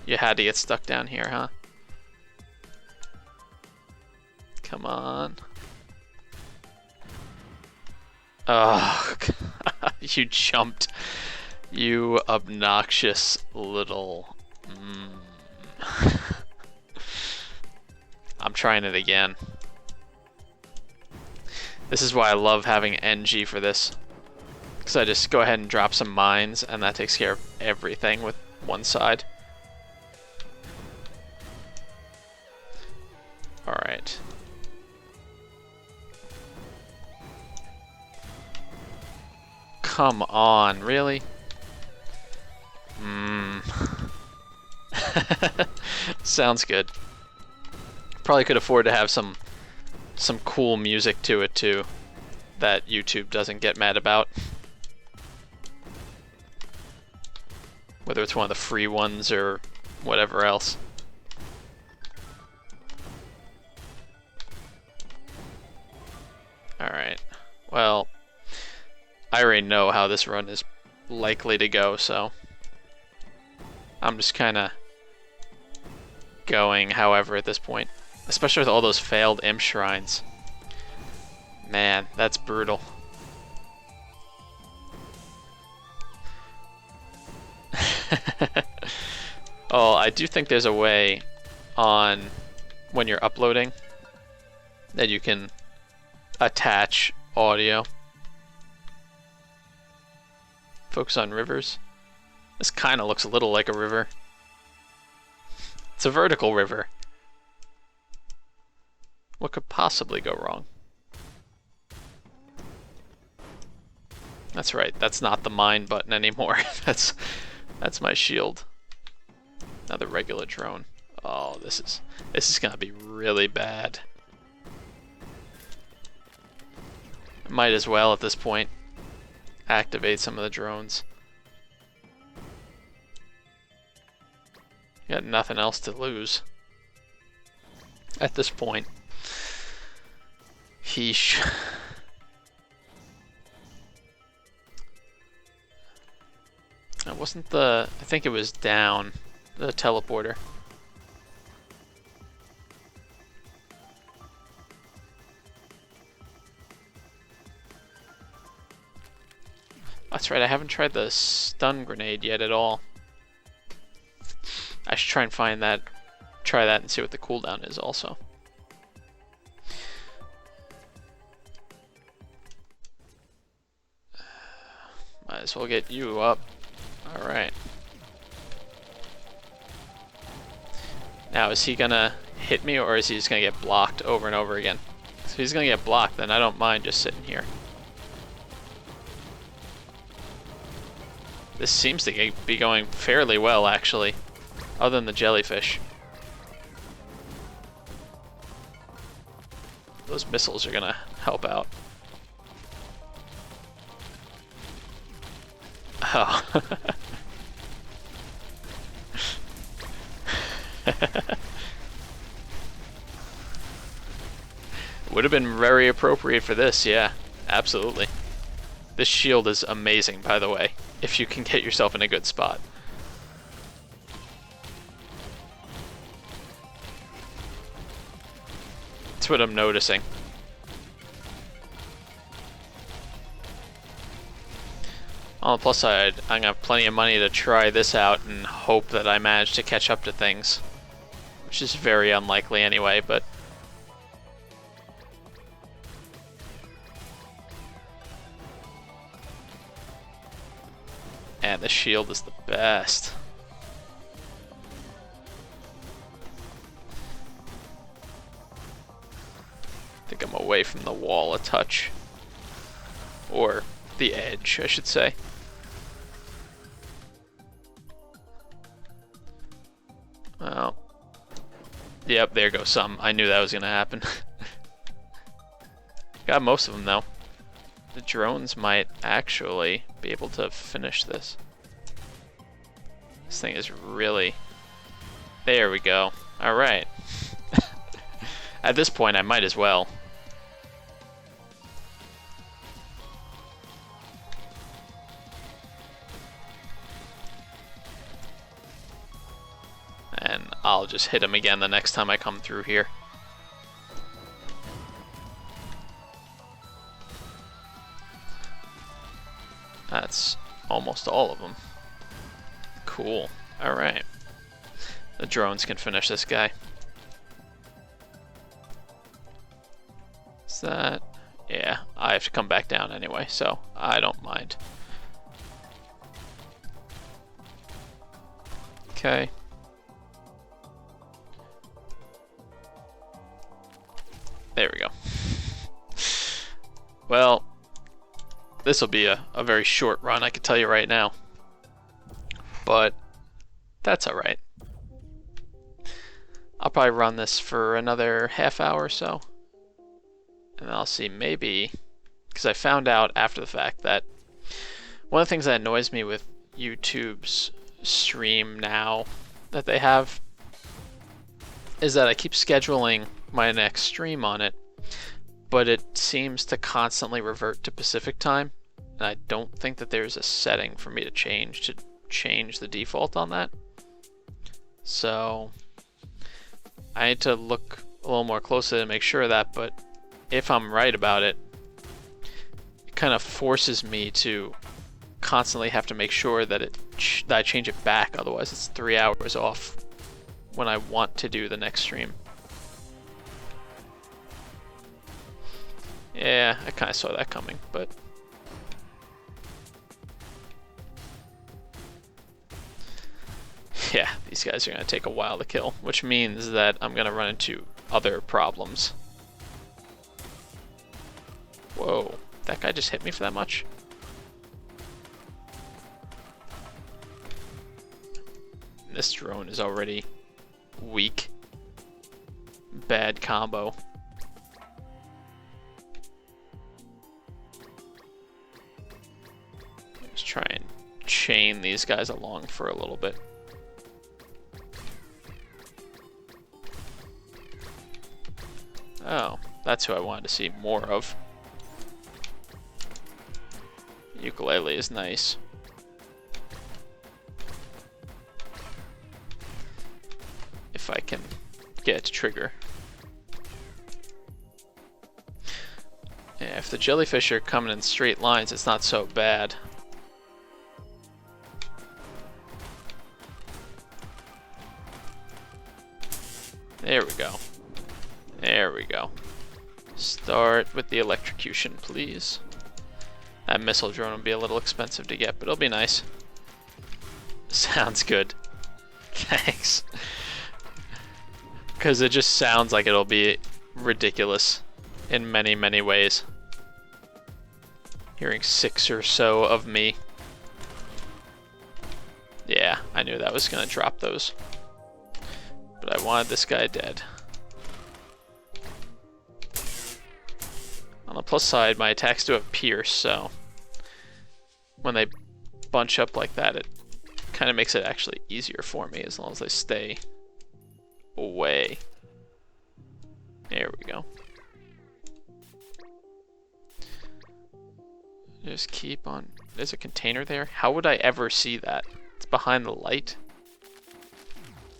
You had to get stuck down here, huh? Come on. Oh, you jumped. You obnoxious little... I'm trying it again. This is why I love having NG for this. Because I just go ahead and drop some mines, and that takes care of everything with one side. Alright. Come on, really? Sounds good. Probably could afford to have some cool music to it too, that YouTube doesn't get mad about. Whether it's one of the free ones or whatever else. Alright, well, I already know how this run is likely to go, so I'm just kinda going however at this point. Especially with all those failed imp shrines. Man, that's brutal. Oh, I do think there's a way on when you're uploading that you can attach audio. Focus on rivers. This kind of looks a little like a river. It's a vertical river. What could possibly go wrong? That's right, that's not the mine button anymore. That's my shield. Another regular drone. Oh, this is gonna be really bad. Might as well at this point activate some of the drones. Got nothing else to lose at this point. Heesh. It wasn't the... I think it was down, the teleporter. That's right, I haven't tried the stun grenade yet at all. I should try and find that, try that and see what the cooldown is also. Might as well get you up. Alright. Now, is he gonna hit me or is he just gonna get blocked over and over again? If he's gonna get blocked, then I don't mind just sitting here. This seems to be going fairly well, actually. Other than the jellyfish. Those missiles are gonna help out. Oh. Would have been very appropriate for this, yeah. Absolutely. This shield is amazing, by the way, if you can get yourself in a good spot. That's what I'm noticing. On the plus side, I'm gonna have plenty of money to try this out and hope that I manage to catch up to things. Which is very unlikely anyway, but... And the shield is the best. I think I'm away from the wall a touch. Or the edge, I should say. Well, yep, there goes some. I knew that was gonna happen. Got most of them though. The drones might actually be able to finish this. This thing is really... There we go. Alright. At this point, I might as well. And I'll just hit him again the next time I come through here. That's almost all of them. Cool. Alright. The drones can finish this guy. Is that... Yeah, I have to come back down anyway, so I don't mind. Okay. There we go. Well, this will be a very short run, I can tell you right now. But that's alright. I'll probably run this for another half hour or so. And I'll see, maybe... Because I found out after the fact that one of the things that annoys me with YouTube's stream now that they have is that I keep scheduling my next stream on it, but it seems to constantly revert to Pacific time, and I don't think that there's a setting for me to change the default on that. So I need to look a little more closely to make sure of that, but if I'm right about it, it kind of forces me to constantly have to make sure that I change it back, otherwise it's 3 hours off when I want to do the next stream. Yeah, I kind of saw that coming, but... Yeah, these guys are going to take a while to kill, which means that I'm going to run into other problems. Whoa, that guy just hit me for that much? This drone is already weak. Bad combo. Let's try and chain these guys along for a little bit. Oh, that's who I wanted to see more of. Ukulele is nice. If I can get it to trigger. Yeah, if the jellyfish are coming in straight lines, it's not so bad. There we go. There we go. Start with the electrocution, please. That missile drone will be a little expensive to get, but it'll be nice. Sounds good. Thanks. Because it just sounds like it'll be ridiculous in many, many ways. Hearing 6 or so of me. Yeah, I knew that was going to drop those. But I wanted this guy dead. On the plus side, my attacks do have pierce, so when they bunch up like that, it kind of makes it actually easier for me as long as they stay away. There we go. Just keep on. There's a container there. How would I ever see that? It's behind the light.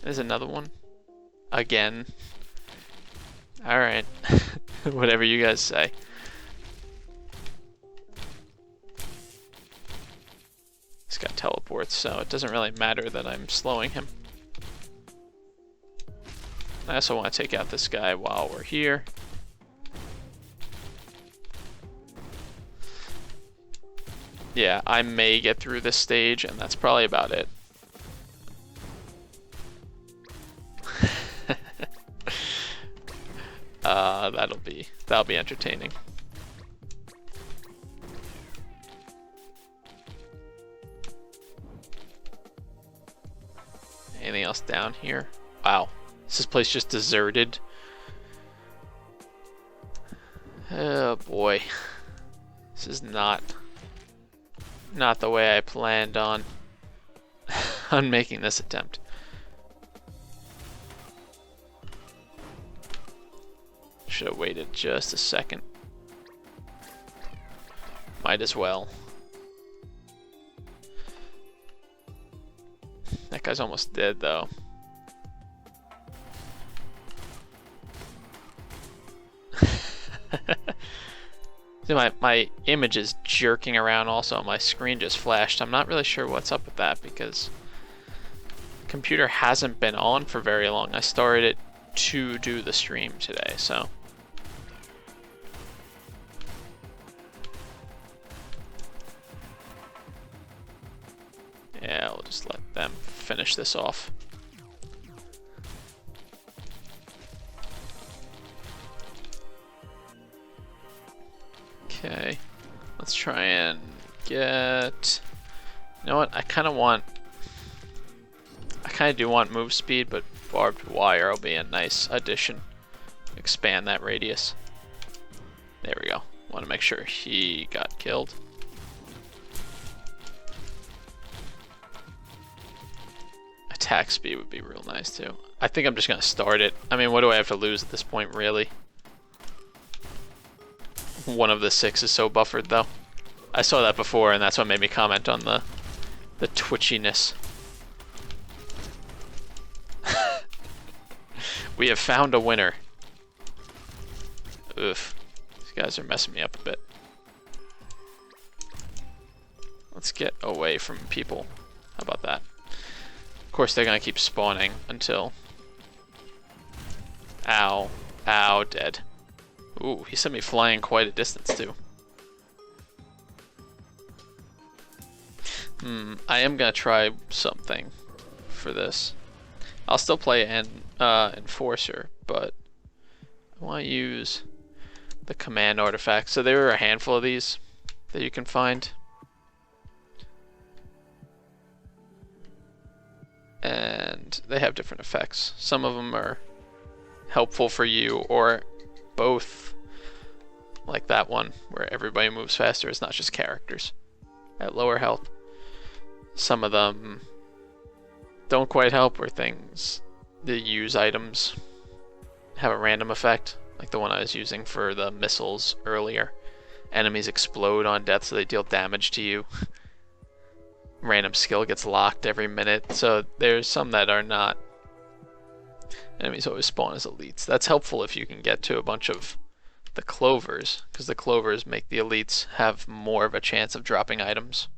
There's another one. Again. Alright. Whatever you guys say. He's got teleports, so it doesn't really matter that I'm slowing him. I also want to take out this guy while we're here. Yeah, I may get through this stage, and that's probably about it. That'll be entertaining. Anything else down here? Wow, is this place just deserted? Oh boy, this is not the way I planned on on making this attempt. Should have waited just a second. Might as well. That guy's almost dead though. See, my image is jerking around also. My screen just flashed. I'm not really sure what's up with that because the computer hasn't been on for very long. I started it to do the stream today, so. Yeah, we'll just let them finish this off. Okay, let's try and get... You know what, I kind of do want move speed, but barbed wire will be a nice addition. Expand that radius. There we go. Want to make sure he got killed. Attack speed would be real nice too. I think I'm just gonna start it. I mean, what do I have to lose at this point, really? One of the 6 is so buffered though. I saw that before, and that's what made me comment on the twitchiness. We have found a winner. Oof. These guys are messing me up a bit. Let's get away from people. How about that? Of course, they're gonna keep spawning until... Ow. Ow, dead. Ooh, he sent me flying quite a distance, too. I am gonna try something for this. I'll still play an Enforcer, but I want to use the command artifact. So there are a handful of these that you can find. And they have different effects. Some of them are helpful for you, or both, like that one where everybody moves faster. It's not just characters at lower health. Some of them don't quite help, or things that use items have a random effect, like the one I was using for the missiles earlier. Enemies explode on death, so they deal damage to you. Random skill gets locked every minute, so there's some that are not. Enemies always spawn as elites. That's helpful if you can get to a bunch of the clovers, because the clovers make the elites have more of a chance of dropping items.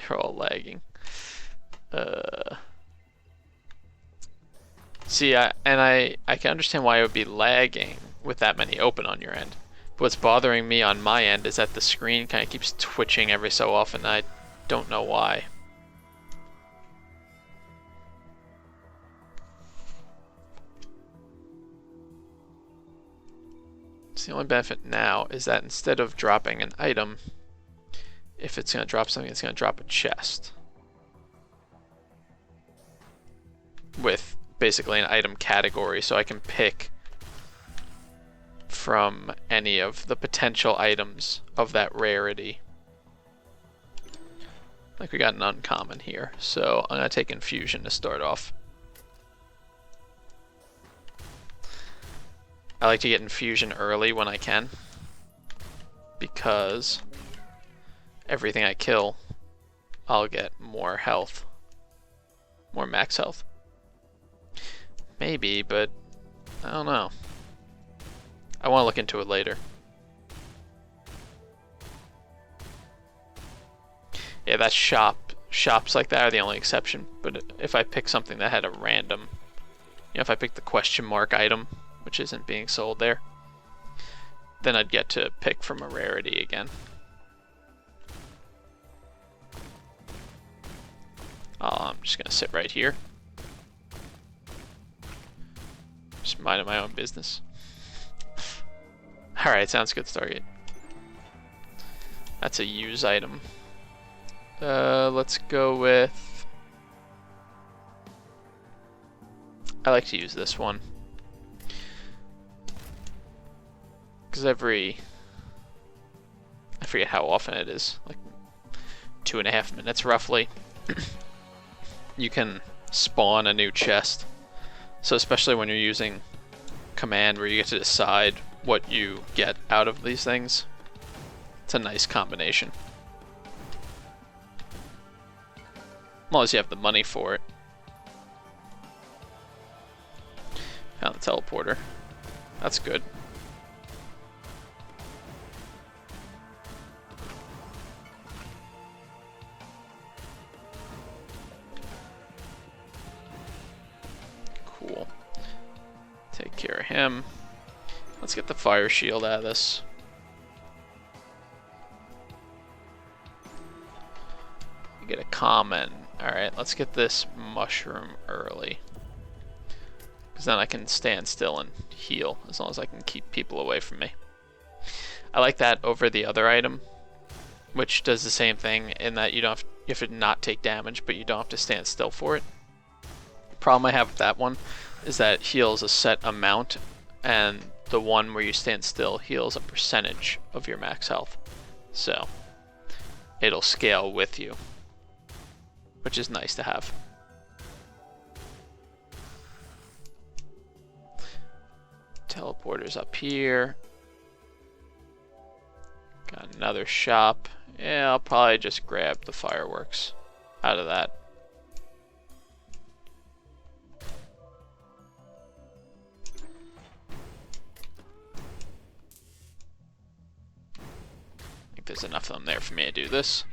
They're all lagging. See, I can understand why it would be lagging with that many open on your end. But what's bothering me on my end is that the screen kind of keeps twitching every so often. I don't know why. So the only benefit now is that instead of dropping an item, if it's going to drop something, it's going to drop a chest with basically an item category, so I can pick from any of the potential items of that rarity. Like we got an uncommon here, so I'm going to take Infusion to start off. I like to get infusion early when I can, because everything I kill, I'll get more health. More max health. Maybe, but I don't know. I want to look into it later. Yeah, that shops like that are the only exception, but if I pick something that had a random, you know, if I pick the question mark item, which isn't being sold there, then I'd get to pick from a rarity again. I'm just gonna sit right here. Just minding my own business. Alright, sounds good, Stargate. That's a use item. Let's go with... I like to use this one. Because I forget how often it is, like 2.5 minutes roughly, you can spawn a new chest. So especially when you're using command where you get to decide what you get out of these things, it's a nice combination. As long as you have the money for it. Found the teleporter. That's good. Cool. Take care of him. Let's get the fire shield out of this. Get a common. Alright, let's get this mushroom early. Because then I can stand still and heal, as long as I can keep people away from me. I like that over the other item, which does the same thing in that you have to not take damage, but you don't have to stand still for it. The problem I have with that one is that it heals a set amount, and the one where you stand still heals a percentage of your max health. So, it'll scale with you, which is nice to have. Teleporter's up here. Got another shop. Yeah, I'll probably just grab the fireworks out of that. I think there's enough of them there for me to do this.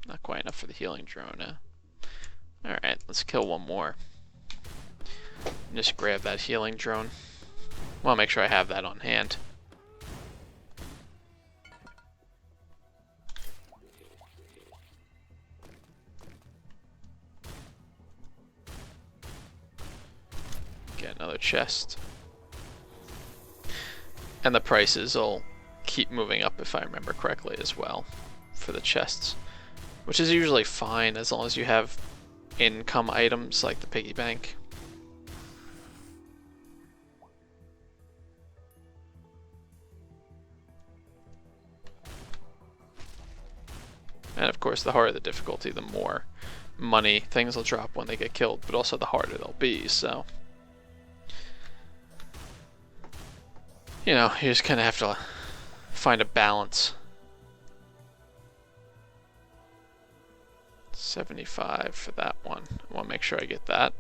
Not quite enough for the healing drone. Alright, let's kill one more. Just grab that healing drone. I want to make sure I have that on hand. Get another chest. And the prices will keep moving up if I remember correctly as well for the chests. Which is usually fine as long as you have income items like the piggy bank. And of course, the harder the difficulty, the more money things will drop when they get killed, but also the harder they'll be, so... You know, you just kind of have to find a balance. 75 for that one. I want to make sure I get that.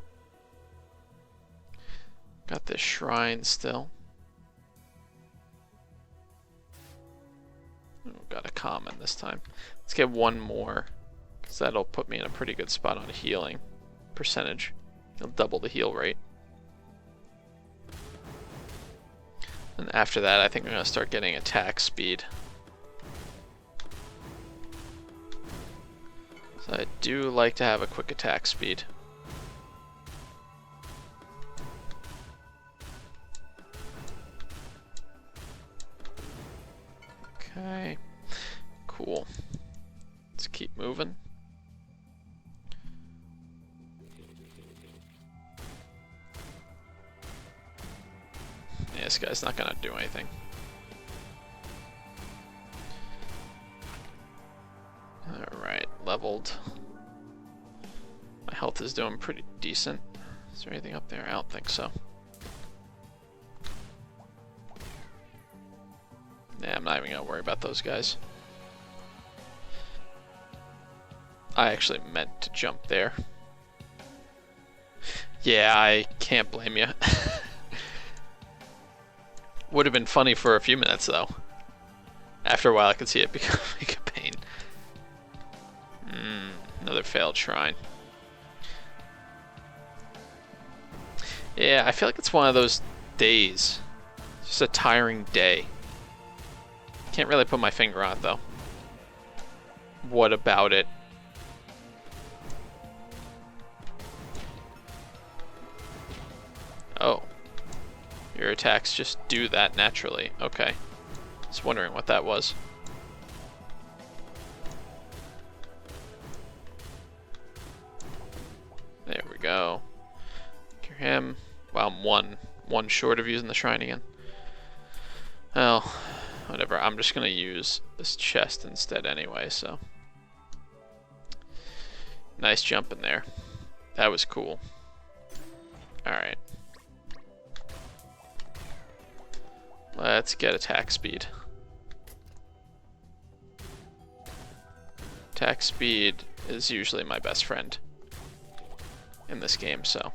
Got this shrine still. Oh, got a common this time. Let's get one more, because that'll put me in a pretty good spot on healing percentage. It'll double the heal rate. And after that, I think we're going to start getting attack speed. So I do like to have a quick attack speed. Okay, cool. Let's keep moving. Yeah, this guy's not gonna do anything. Alright, leveled. My health is doing pretty decent. Is there anything up there? I don't think so. Yeah, I'm not even gonna worry about those guys. I actually meant to jump there. Yeah, I can't blame you. Would have been funny for a few minutes though. After a while I could see it becoming a pain. Another failed shrine. Yeah, I feel like it's one of those days. Just a tiring day. Can't really put my finger on it though. What about it? Oh. Your attacks just do that naturally. Okay. I was wondering what that was. There we go. Cure him. Wow, I'm one short of using the shrine again. Well, whatever. I'm just gonna use this chest instead anyway, so. Nice jump in there. That was cool. Alright. Let's get attack speed. Attack speed is usually my best friend in this game, so.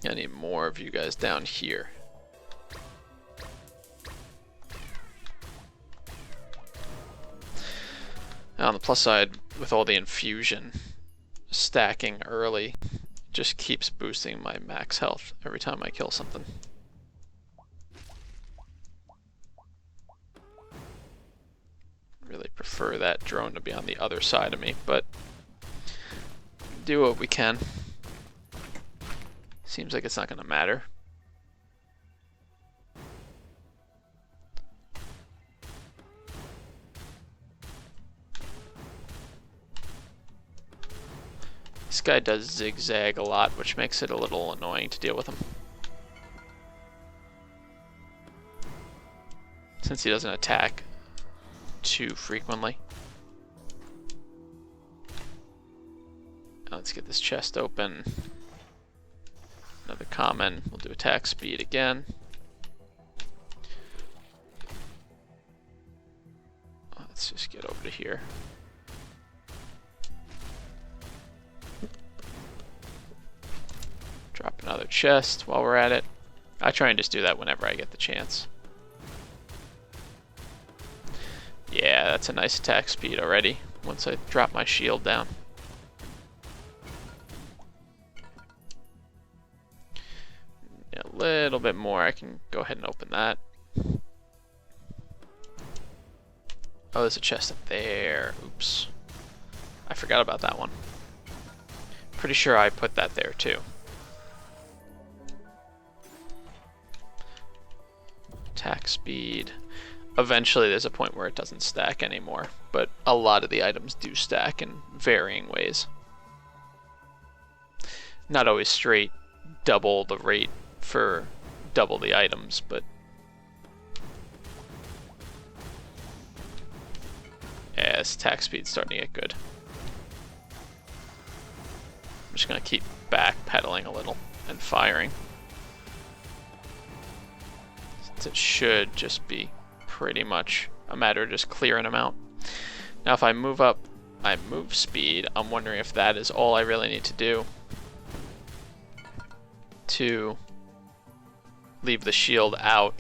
I need more of you guys down here. Now on the plus side, with all the infusion stacking early, just keeps boosting my max health every time I kill something. Really prefer that drone to be on the other side of me, but do what we can. Seems like it's not going to matter. This guy does zigzag a lot, which makes it a little annoying to deal with him. Since he doesn't attack too frequently. Now let's get this chest open. Another common. We'll do attack speed again. Let's just get over to here. Drop another chest while we're at it. I try and just do that whenever I get the chance. Yeah, that's a nice attack speed already, once I drop my shield down. Yeah, a little bit more, I can go ahead and open that. Oh, there's a chest up there. Oops. I forgot about that one. Pretty sure I put that there too. Attack speed. Eventually there's a point where it doesn't stack anymore, but a lot of the items do stack in varying ways. Not always straight double the rate for double the items, but yeah, this attack speed's starting to get good. I'm just gonna keep backpedaling a little and firing. It should just be pretty much a matter of just clearing them out. Now if I move up my move speed, I'm wondering if that is all I really need to do to leave the shield out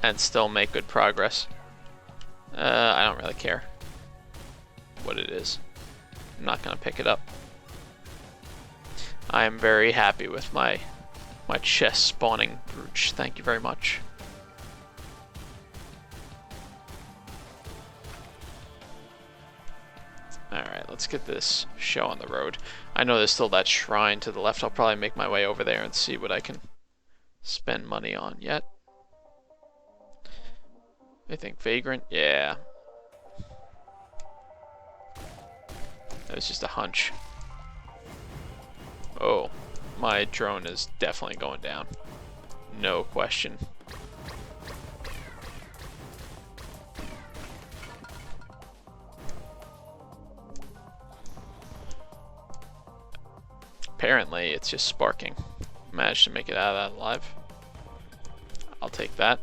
and still make good progress. I don't really care what it is. I'm not gonna pick it up. I am very happy with my chest spawning brooch. Thank you very much. Alright, let's get this show on the road. I know there's still that shrine to the left. I'll probably make my way over there and see what I can spend money on yet. I think Vagrant? Yeah. That was just a hunch. Oh, my drone is definitely going down. No question. Apparently, it's just sparking. Managed to make it out of that alive. I'll take that.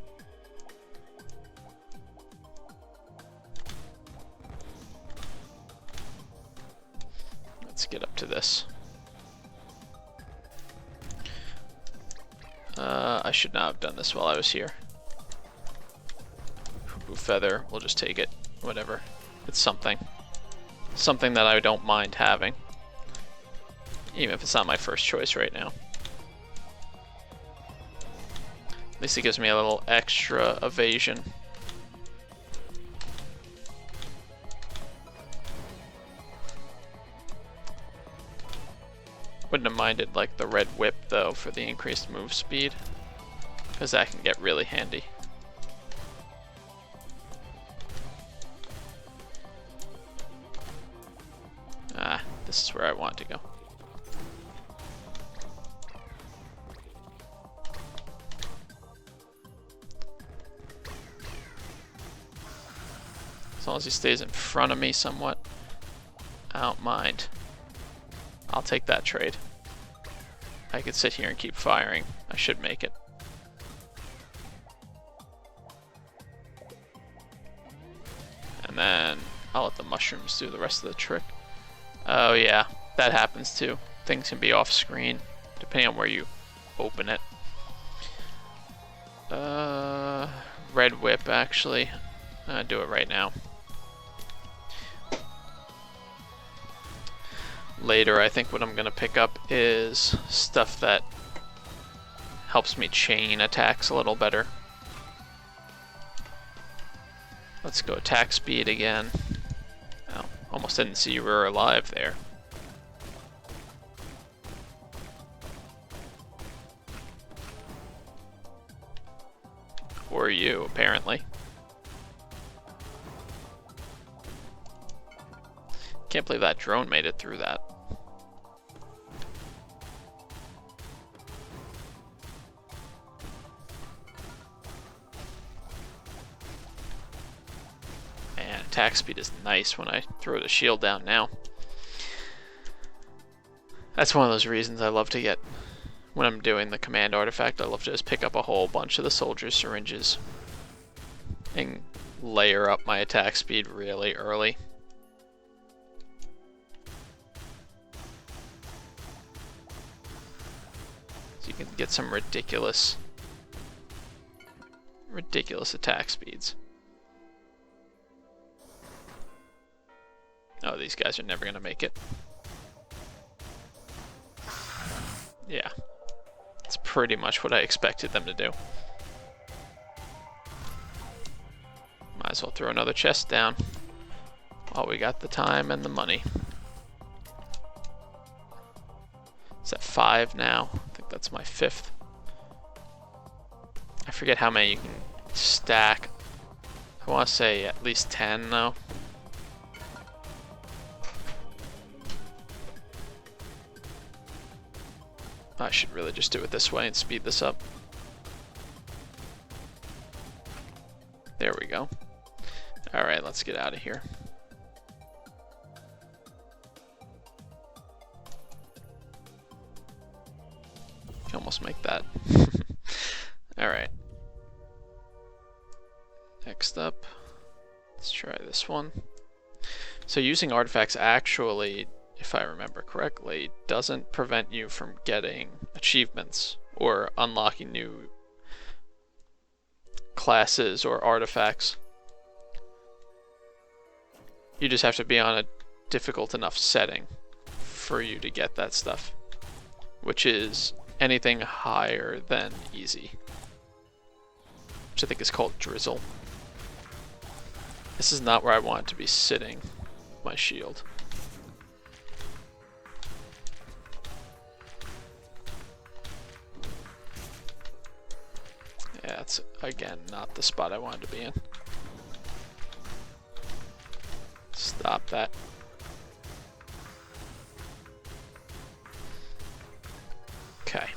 Let's get up to this. I should not have done this while I was here. Hoopoo feather, we'll just take it. Whatever. It's something. Something that I don't mind having. Even if it's not my first choice right now. At least it gives me a little extra evasion. Wouldn't have minded like the red whip though for the increased move speed, because that can get really handy. Ah, this is where I want to go. As long as he stays in front of me somewhat, I don't mind. I'll take that trade. I could sit here and keep firing. I should make it. And then I'll let the mushrooms do the rest of the trick. Oh yeah, that happens too. Things can be off screen, depending on where you open it. Red whip actually. I'm gonna do it right now. Later, I think what I'm going to pick up is stuff that helps me chain attacks a little better. Let's go attack speed again. Oh, almost didn't see you were alive there. Or you, apparently. Can't believe that drone made it through that. Attack speed is nice when I throw the shield down now. That's one of those reasons I love to get, when I'm doing the command artifact, I love to just pick up a whole bunch of the soldiers' syringes and layer up my attack speed really early. So you can get some ridiculous attack speeds. Oh, these guys are never gonna make it. Yeah. That's pretty much what I expected them to do. Might as well throw another chest down while we got the time and the money. It's at 5 now. I think that's my 5th. I forget how many you can stack. I want to say at least 10 though. I should really just do it this way and speed this up. There we go. Alright, let's get out of here. Can almost make that. Alright. Next up, let's try this one. So using artifacts actually, if I remember correctly, doesn't prevent you from getting achievements or unlocking new classes or artifacts. You just have to be on a difficult enough setting for you to get that stuff, which is anything higher than easy, which I think is called drizzle. This is not where I want to be sitting my shield. Yeah, that's, again, not the spot I wanted to be in. Stop that. Okay.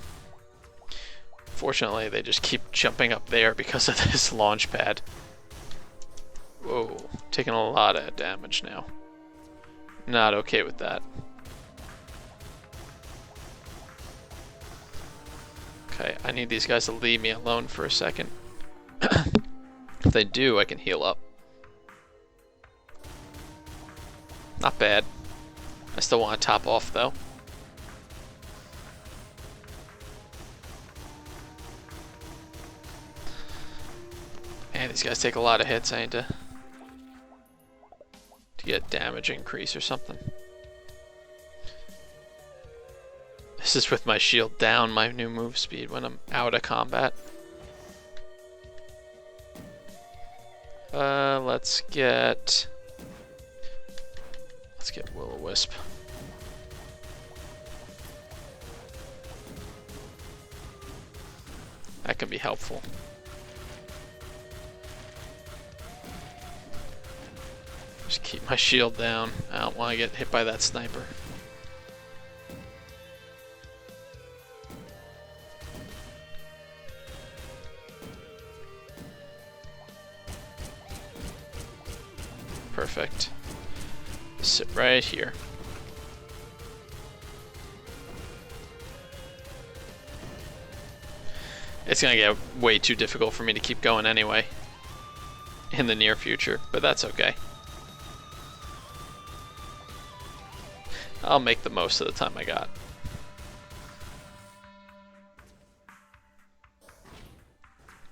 Fortunately, they just keep jumping up there because of this launch pad. Whoa, taking a lot of damage now. Not okay with that. Okay, I need these guys to leave me alone for a second. If they do, I can heal up. Not bad. I still want to top off though. Man, these guys take a lot of hits. I need to get damage increase or something. This is with my shield down, my new move speed when I'm out of combat. Let's get Will-O-Wisp. That can be helpful. Just keep my shield down. I don't want to get hit by that sniper. Perfect. Sit right here. It's gonna get way too difficult for me to keep going anyway in the near future, but that's okay. I'll make the most of the time I got.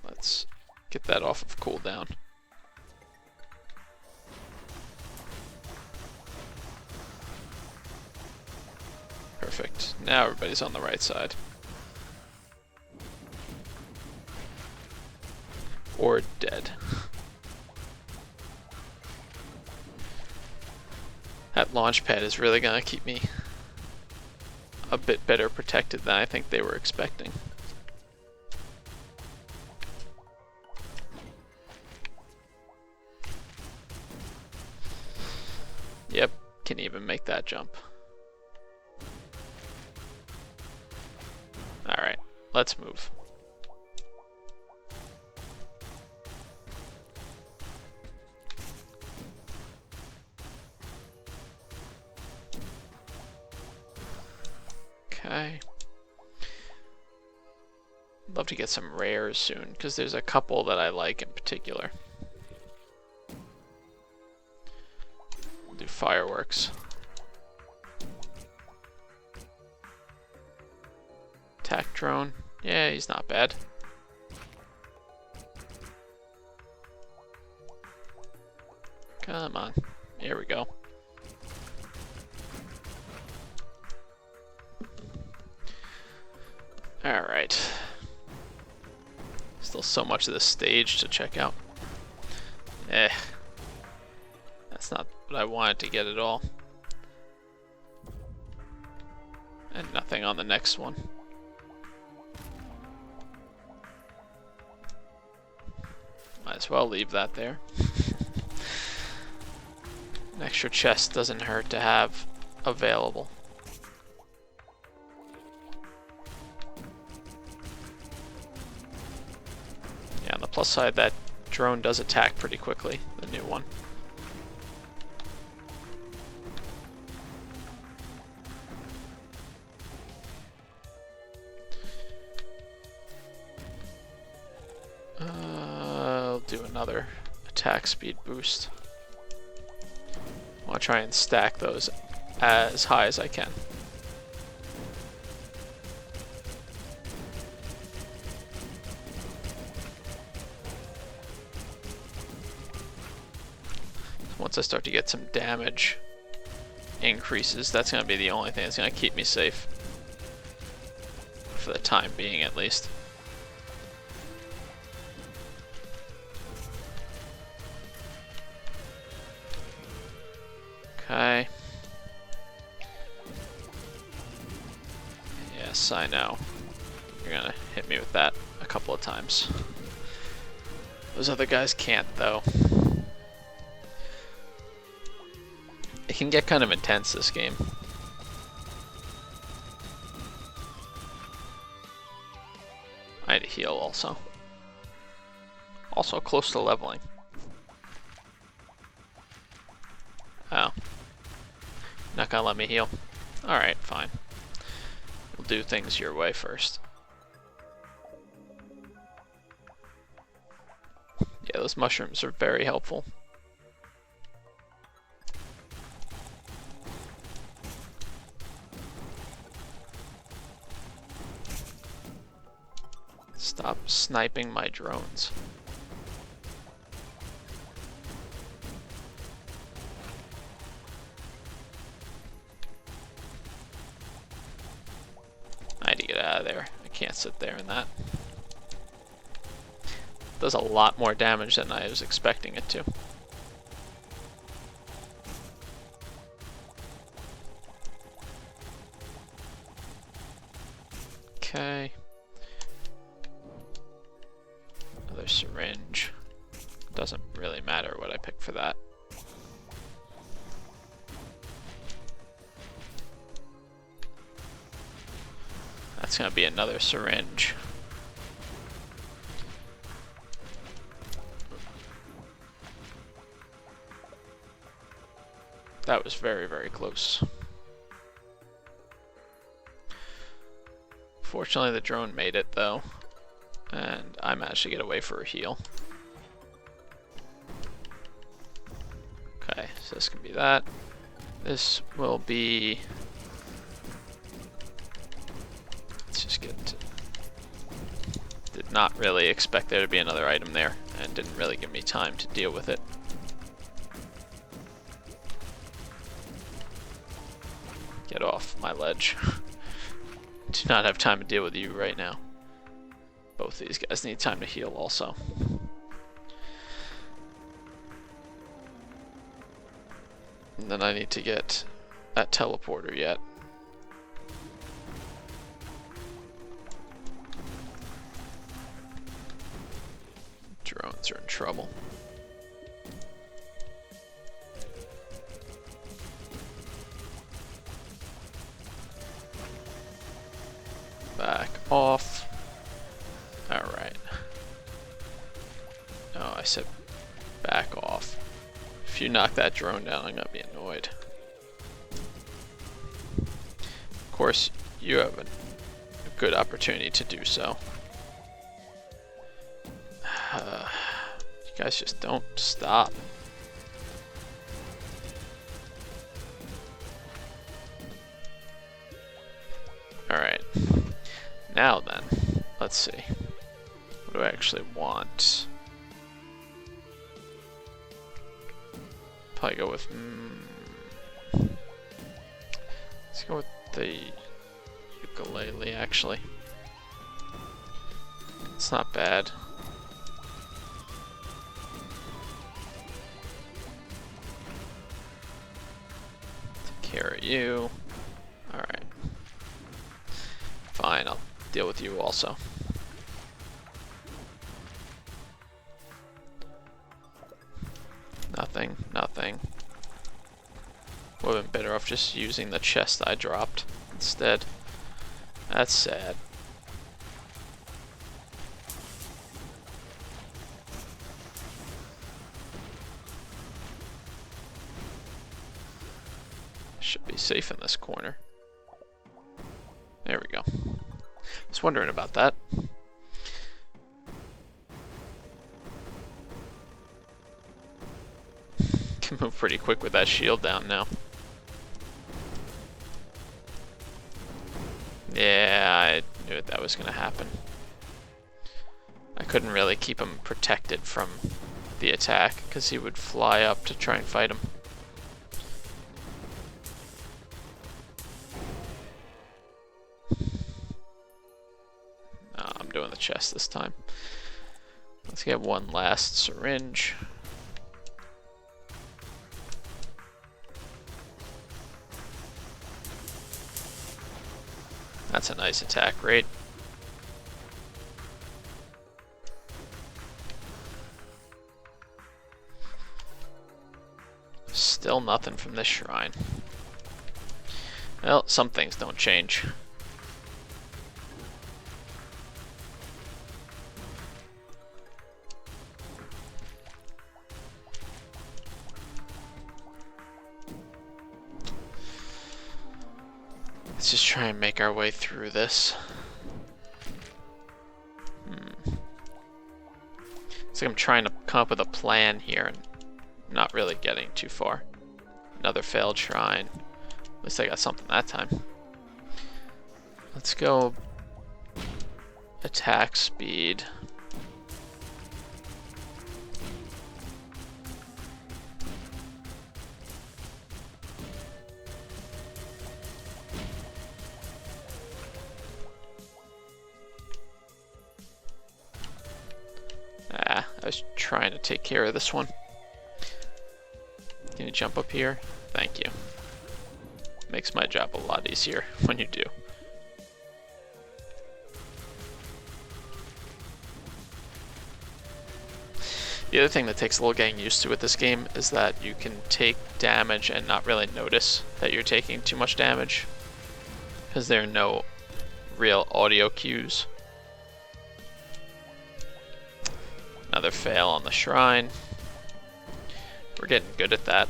Let's get that off of cooldown. Perfect. Now everybody's on the right side. Or dead. That launch pad is really gonna keep me a bit better protected than I think they were expecting. Yep, can even make that jump. Alright, let's move. Okay. Love to get some rares soon, because there's a couple that I like in particular. We'll do fireworks. Attack drone. Yeah, he's not bad. Come on. Here we go. Alright. Still so much of this stage to check out. That's not what I wanted to get at all. And nothing on the next one. Might as well leave that there. An extra chest doesn't hurt to have available. Yeah, on the plus side, that drone does attack pretty quickly, the new one. I'll do another attack speed boost. I'll try and stack those as high as I can. Once I start to get some damage increases, that's going to be the only thing that's going to keep me safe. For the time being, at least. Okay. Yes, I know. You're going to hit me with that a couple of times. Those other guys can't, though. It can get kind of intense, this game. I had to heal also. Also close to leveling. Oh. Not gonna let me heal. Alright, fine. We'll do things your way first. those mushrooms are very helpful. Stop sniping my drones. I need to get out of there. I can't sit there in that. Does a lot more damage than I was expecting it to. Okay. Another syringe. Doesn't really matter what I pick for that. That's gonna be another syringe. That was very, very close. Fortunately, the drone made it, though, and I managed to get away for a heal. Okay, so this can be that. This will be... Let's just get into... Did not really expect there to be another item there, and didn't really give me time to deal with it. Get off my ledge. Do not have time to deal with you right now. Both these guys need time to heal also. And then I need to get that teleporter yet. Drones are in trouble. Back off. Alright. No, I said back off. If you knock that drone down, I'm gonna be annoyed. Of course, you have a good opportunity to do so. You guys just don't stop. Alright. Now then, let's see. What do I actually want? Probably go with... Let's go with the ukulele, actually. It's not bad. Take care of you. Alright. Fine, I'll deal with you also. Nothing, nothing. Would have been better off just using the chest I dropped instead. That's sad. Should be safe in this corner. There we go. Was wondering about that. Can move pretty quick with that shield down now. Yeah, I knew that was gonna happen. I couldn't really keep him protected from the attack because he would fly up to try and fight him. I'm doing the chest this time. Let's get one last syringe. That's a nice attack rate. Still nothing from this shrine. Well, some things don't change. Let's just try and make our way through this. It's like I'm trying to come up with a plan here and not really getting too far. Another failed shrine. At least I got something that time. Let's go attack speed. I was trying to take care of this one. Can you jump up here? Thank you. Makes my job a lot easier when you do. The other thing that takes a little getting used to with this game is that you can take damage and not really notice that you're taking too much damage, because there are no real audio cues. Another fail on the shrine. We're getting good at that.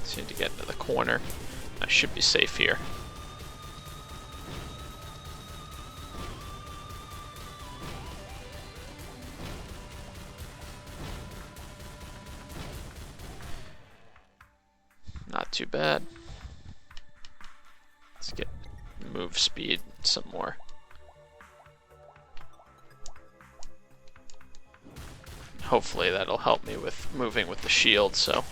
Just need to get into the corner. I should be safe here. Not too bad. Let's get move speed some more. Hopefully that'll help me with moving with the shield, so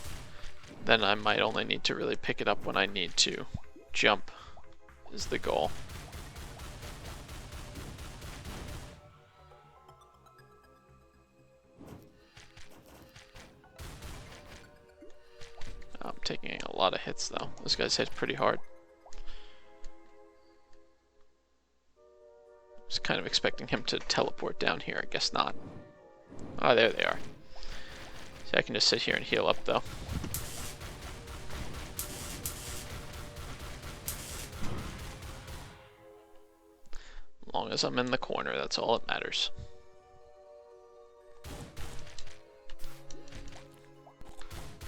then I might only need to really pick it up when I need to jump, is the goal. I'm taking a lot of hits though. This guy's hit pretty hard. Was kind of expecting him to teleport down here. I guess not. Oh, there they are. So I can just sit here and heal up though. As long as I'm in the corner, that's all that matters.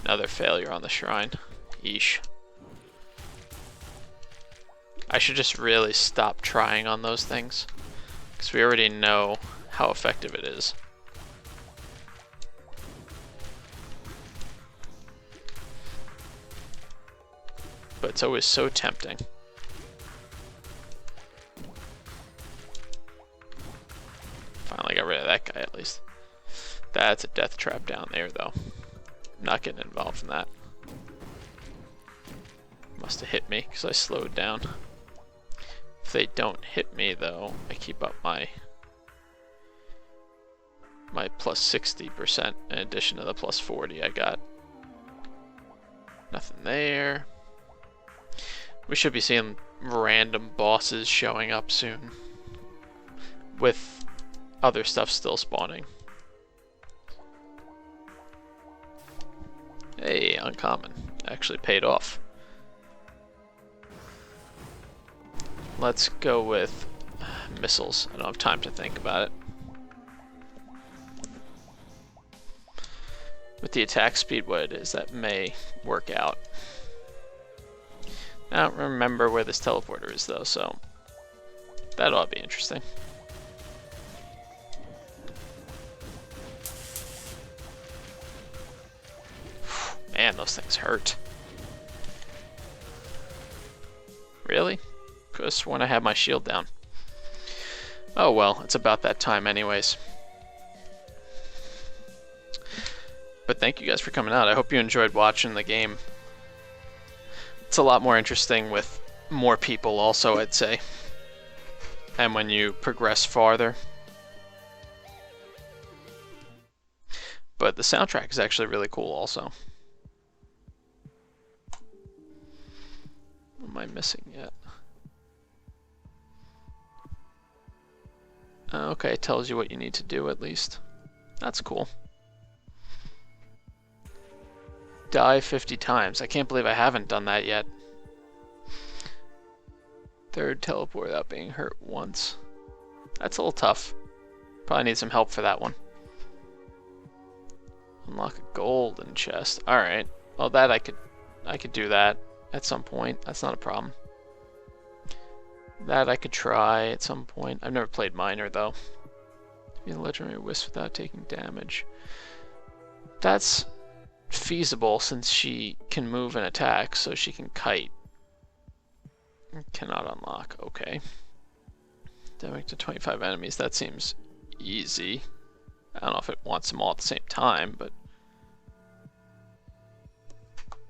Another failure on the shrine. Yeesh. I should just really stop trying on those things, because we already know how effective it is. But it's always so tempting. Finally got rid of that guy at least. That's a death trap down there though. Not getting involved in that. Must have hit me because I slowed down. If they don't hit me though, I keep up my plus 60% in addition to the plus 40 I got. Nothing there. We should be seeing random bosses showing up soon, with other stuff still spawning. Hey, uncommon. Actually paid off. Let's go with missiles. I don't have time to think about it. With the attack speed what it is, that may work out. I don't remember where this teleporter is though, so that ought to be interesting. Man, those things hurt. Really? Could've sworn I had my shield down. Oh well, it's about that time anyways. But thank you guys for coming out. I hope you enjoyed watching the game. It's a lot more interesting with more people also, I'd say. And when you progress farther. But the soundtrack is actually really cool also. What am I missing yet? Okay, it tells you what you need to do at least. That's cool. Die 50 times. I can't believe I haven't done that yet. Third teleport without being hurt once. That's a little tough. Probably need some help for that one. Unlock a golden chest. Alright. Well, that I could do that. at some point. That's not a problem. That I could try at some point. I've never played Miner though. Be a legendary wisp without taking damage. That's feasible since she can move and attack, so she can kite. Cannot unlock. Okay. Damage to 25 enemies. That seems easy. I don't know if it wants them all at the same time, but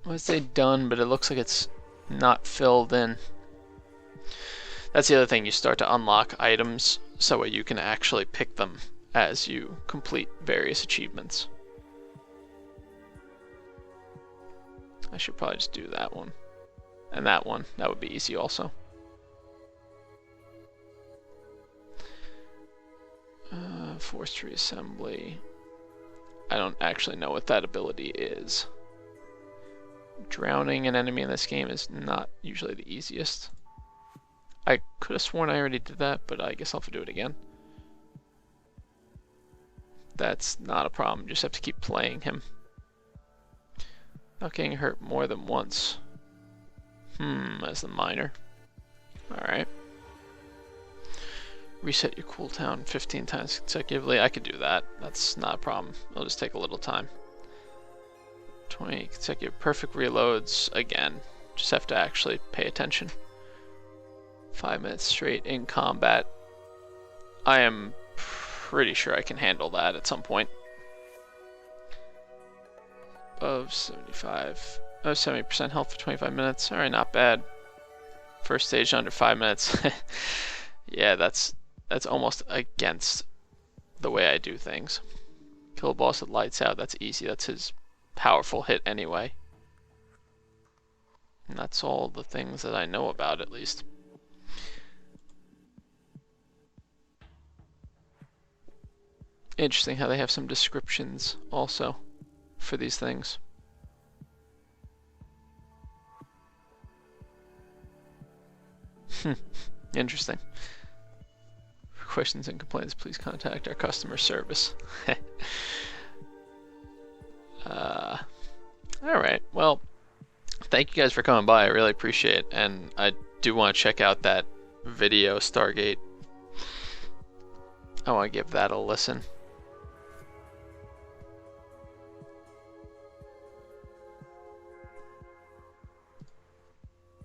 I would say done, but it looks like it's not filled in. That's the other thing, you start to unlock items so you can actually pick them as you complete various achievements. I should probably just do that one. And that one, that would be easy also. Forced reassembly. I don't actually know what that ability is. Drowning an enemy in this game is not usually the easiest. I could have sworn I already did that, but I guess I'll have to do it again. That's not a problem, you just have to keep playing him. Not getting hurt more than once. As the miner. Alright. Reset your cooldown 15 times consecutively. I could do that. That's not a problem. It'll just take a little time. 20 consecutive perfect reloads. Again, just have to actually pay attention. 5 minutes straight in combat. I am pretty sure I can handle that at some point. Above 75. Oh, 70% health for 25 minutes. Alright, not bad. First stage under 5 minutes. Yeah, that's almost against the way I do things. Kill a boss that lights out, that's easy. That's his powerful hit anyway. And that's all the things that I know about, at least. Interesting how they have some descriptions also for these things. Interesting. For questions and complaints, please contact our customer service. Alright, well, thank you guys for coming by. I really appreciate it. And I do want to check out that video, Stargate. I want to give that a listen.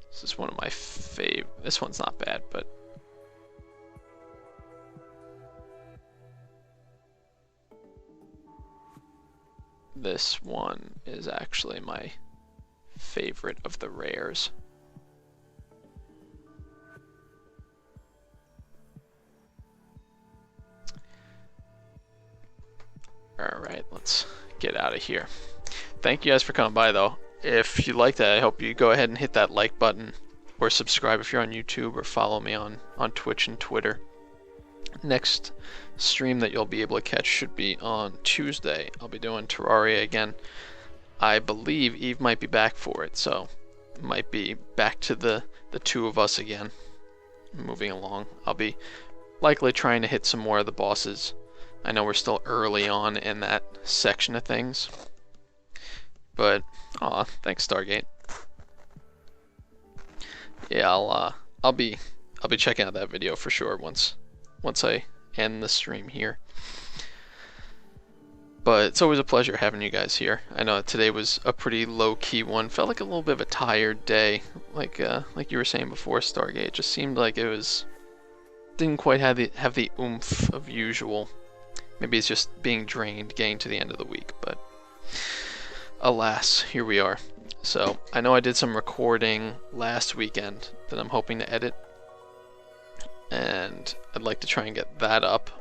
This is one of my fav. This one's not bad, but this one is actually my favorite of the rares. Alright, let's get out of here. Thank you guys for coming by though. If you like that, I hope you go ahead and hit that like button, or subscribe if you're on YouTube, or follow me on Twitch and Twitter. Next stream that you'll be able to catch should be on Tuesday. I'll be doing Terraria again. I believe Eve might be back for it, so it might be back to the two of us again, moving along. I'll be likely trying to hit some more of the bosses. I know we're still early on in that section of things, but aw, thanks Stargate. Yeah, I'll be checking out that video for sure once I end the stream here. But it's always a pleasure having you guys here. I know today was a pretty low-key one. Felt like a little bit of a tired day, like you were saying before, Stargate. It just seemed like it didn't quite have the oomph of usual. Maybe it's just being drained, getting to the end of the week, but alas, here we are. So I know I did some recording last weekend that I'm hoping to edit, and I'd like to try and get that up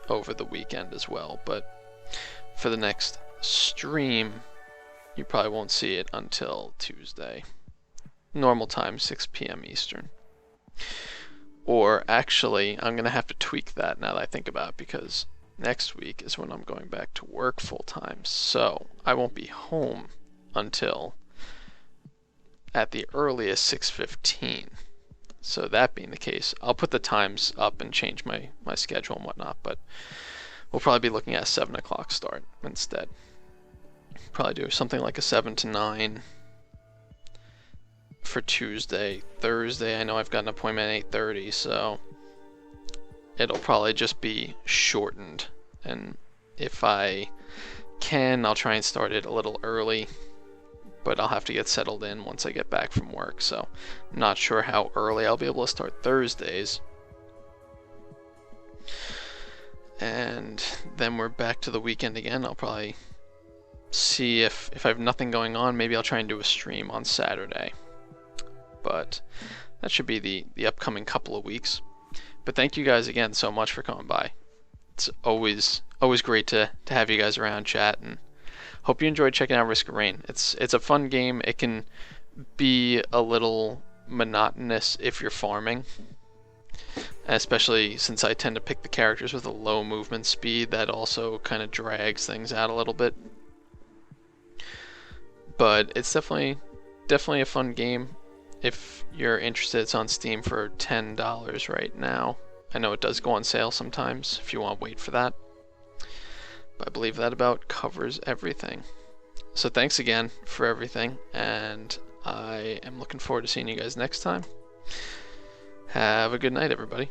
over the weekend as well, but for the next stream you probably won't see it until Tuesday. Normal time, 6 p.m. Eastern. Or actually, I'm gonna have to tweak that now that I think about it, because next week is when I'm going back to work full time, so I won't be home until at the earliest 6:15. So that being the case, I'll put the times up and change my schedule and whatnot, but we'll probably be looking at a 7 o'clock start instead. Probably do something like a 7 to 9, for Tuesday. Thursday, I know I've got an appointment at 8:30, so it'll probably just be shortened. And if I can, I'll try and start it a little early, but I'll have to get settled in once I get back from work, so I'm not sure how early I'll be able to start Thursdays. And then we're back to the weekend again. I'll probably see if I have nothing going on, maybe I'll try and do a stream on Saturday. But that should be the upcoming couple of weeks. But thank you guys again so much for coming by. It's always great to have you guys around, chat, and hope you enjoyed checking out Risk of Rain. It's a fun game. It can be a little monotonous if you're farming, especially since I tend to pick the characters with a low movement speed. That also kind of drags things out a little bit. But it's definitely a fun game. If you're interested, it's on Steam for $10 right now. I know it does go on sale sometimes if you want to wait for that. But I believe that about covers everything. So thanks again for everything, and I am looking forward to seeing you guys next time. Have a good night, everybody.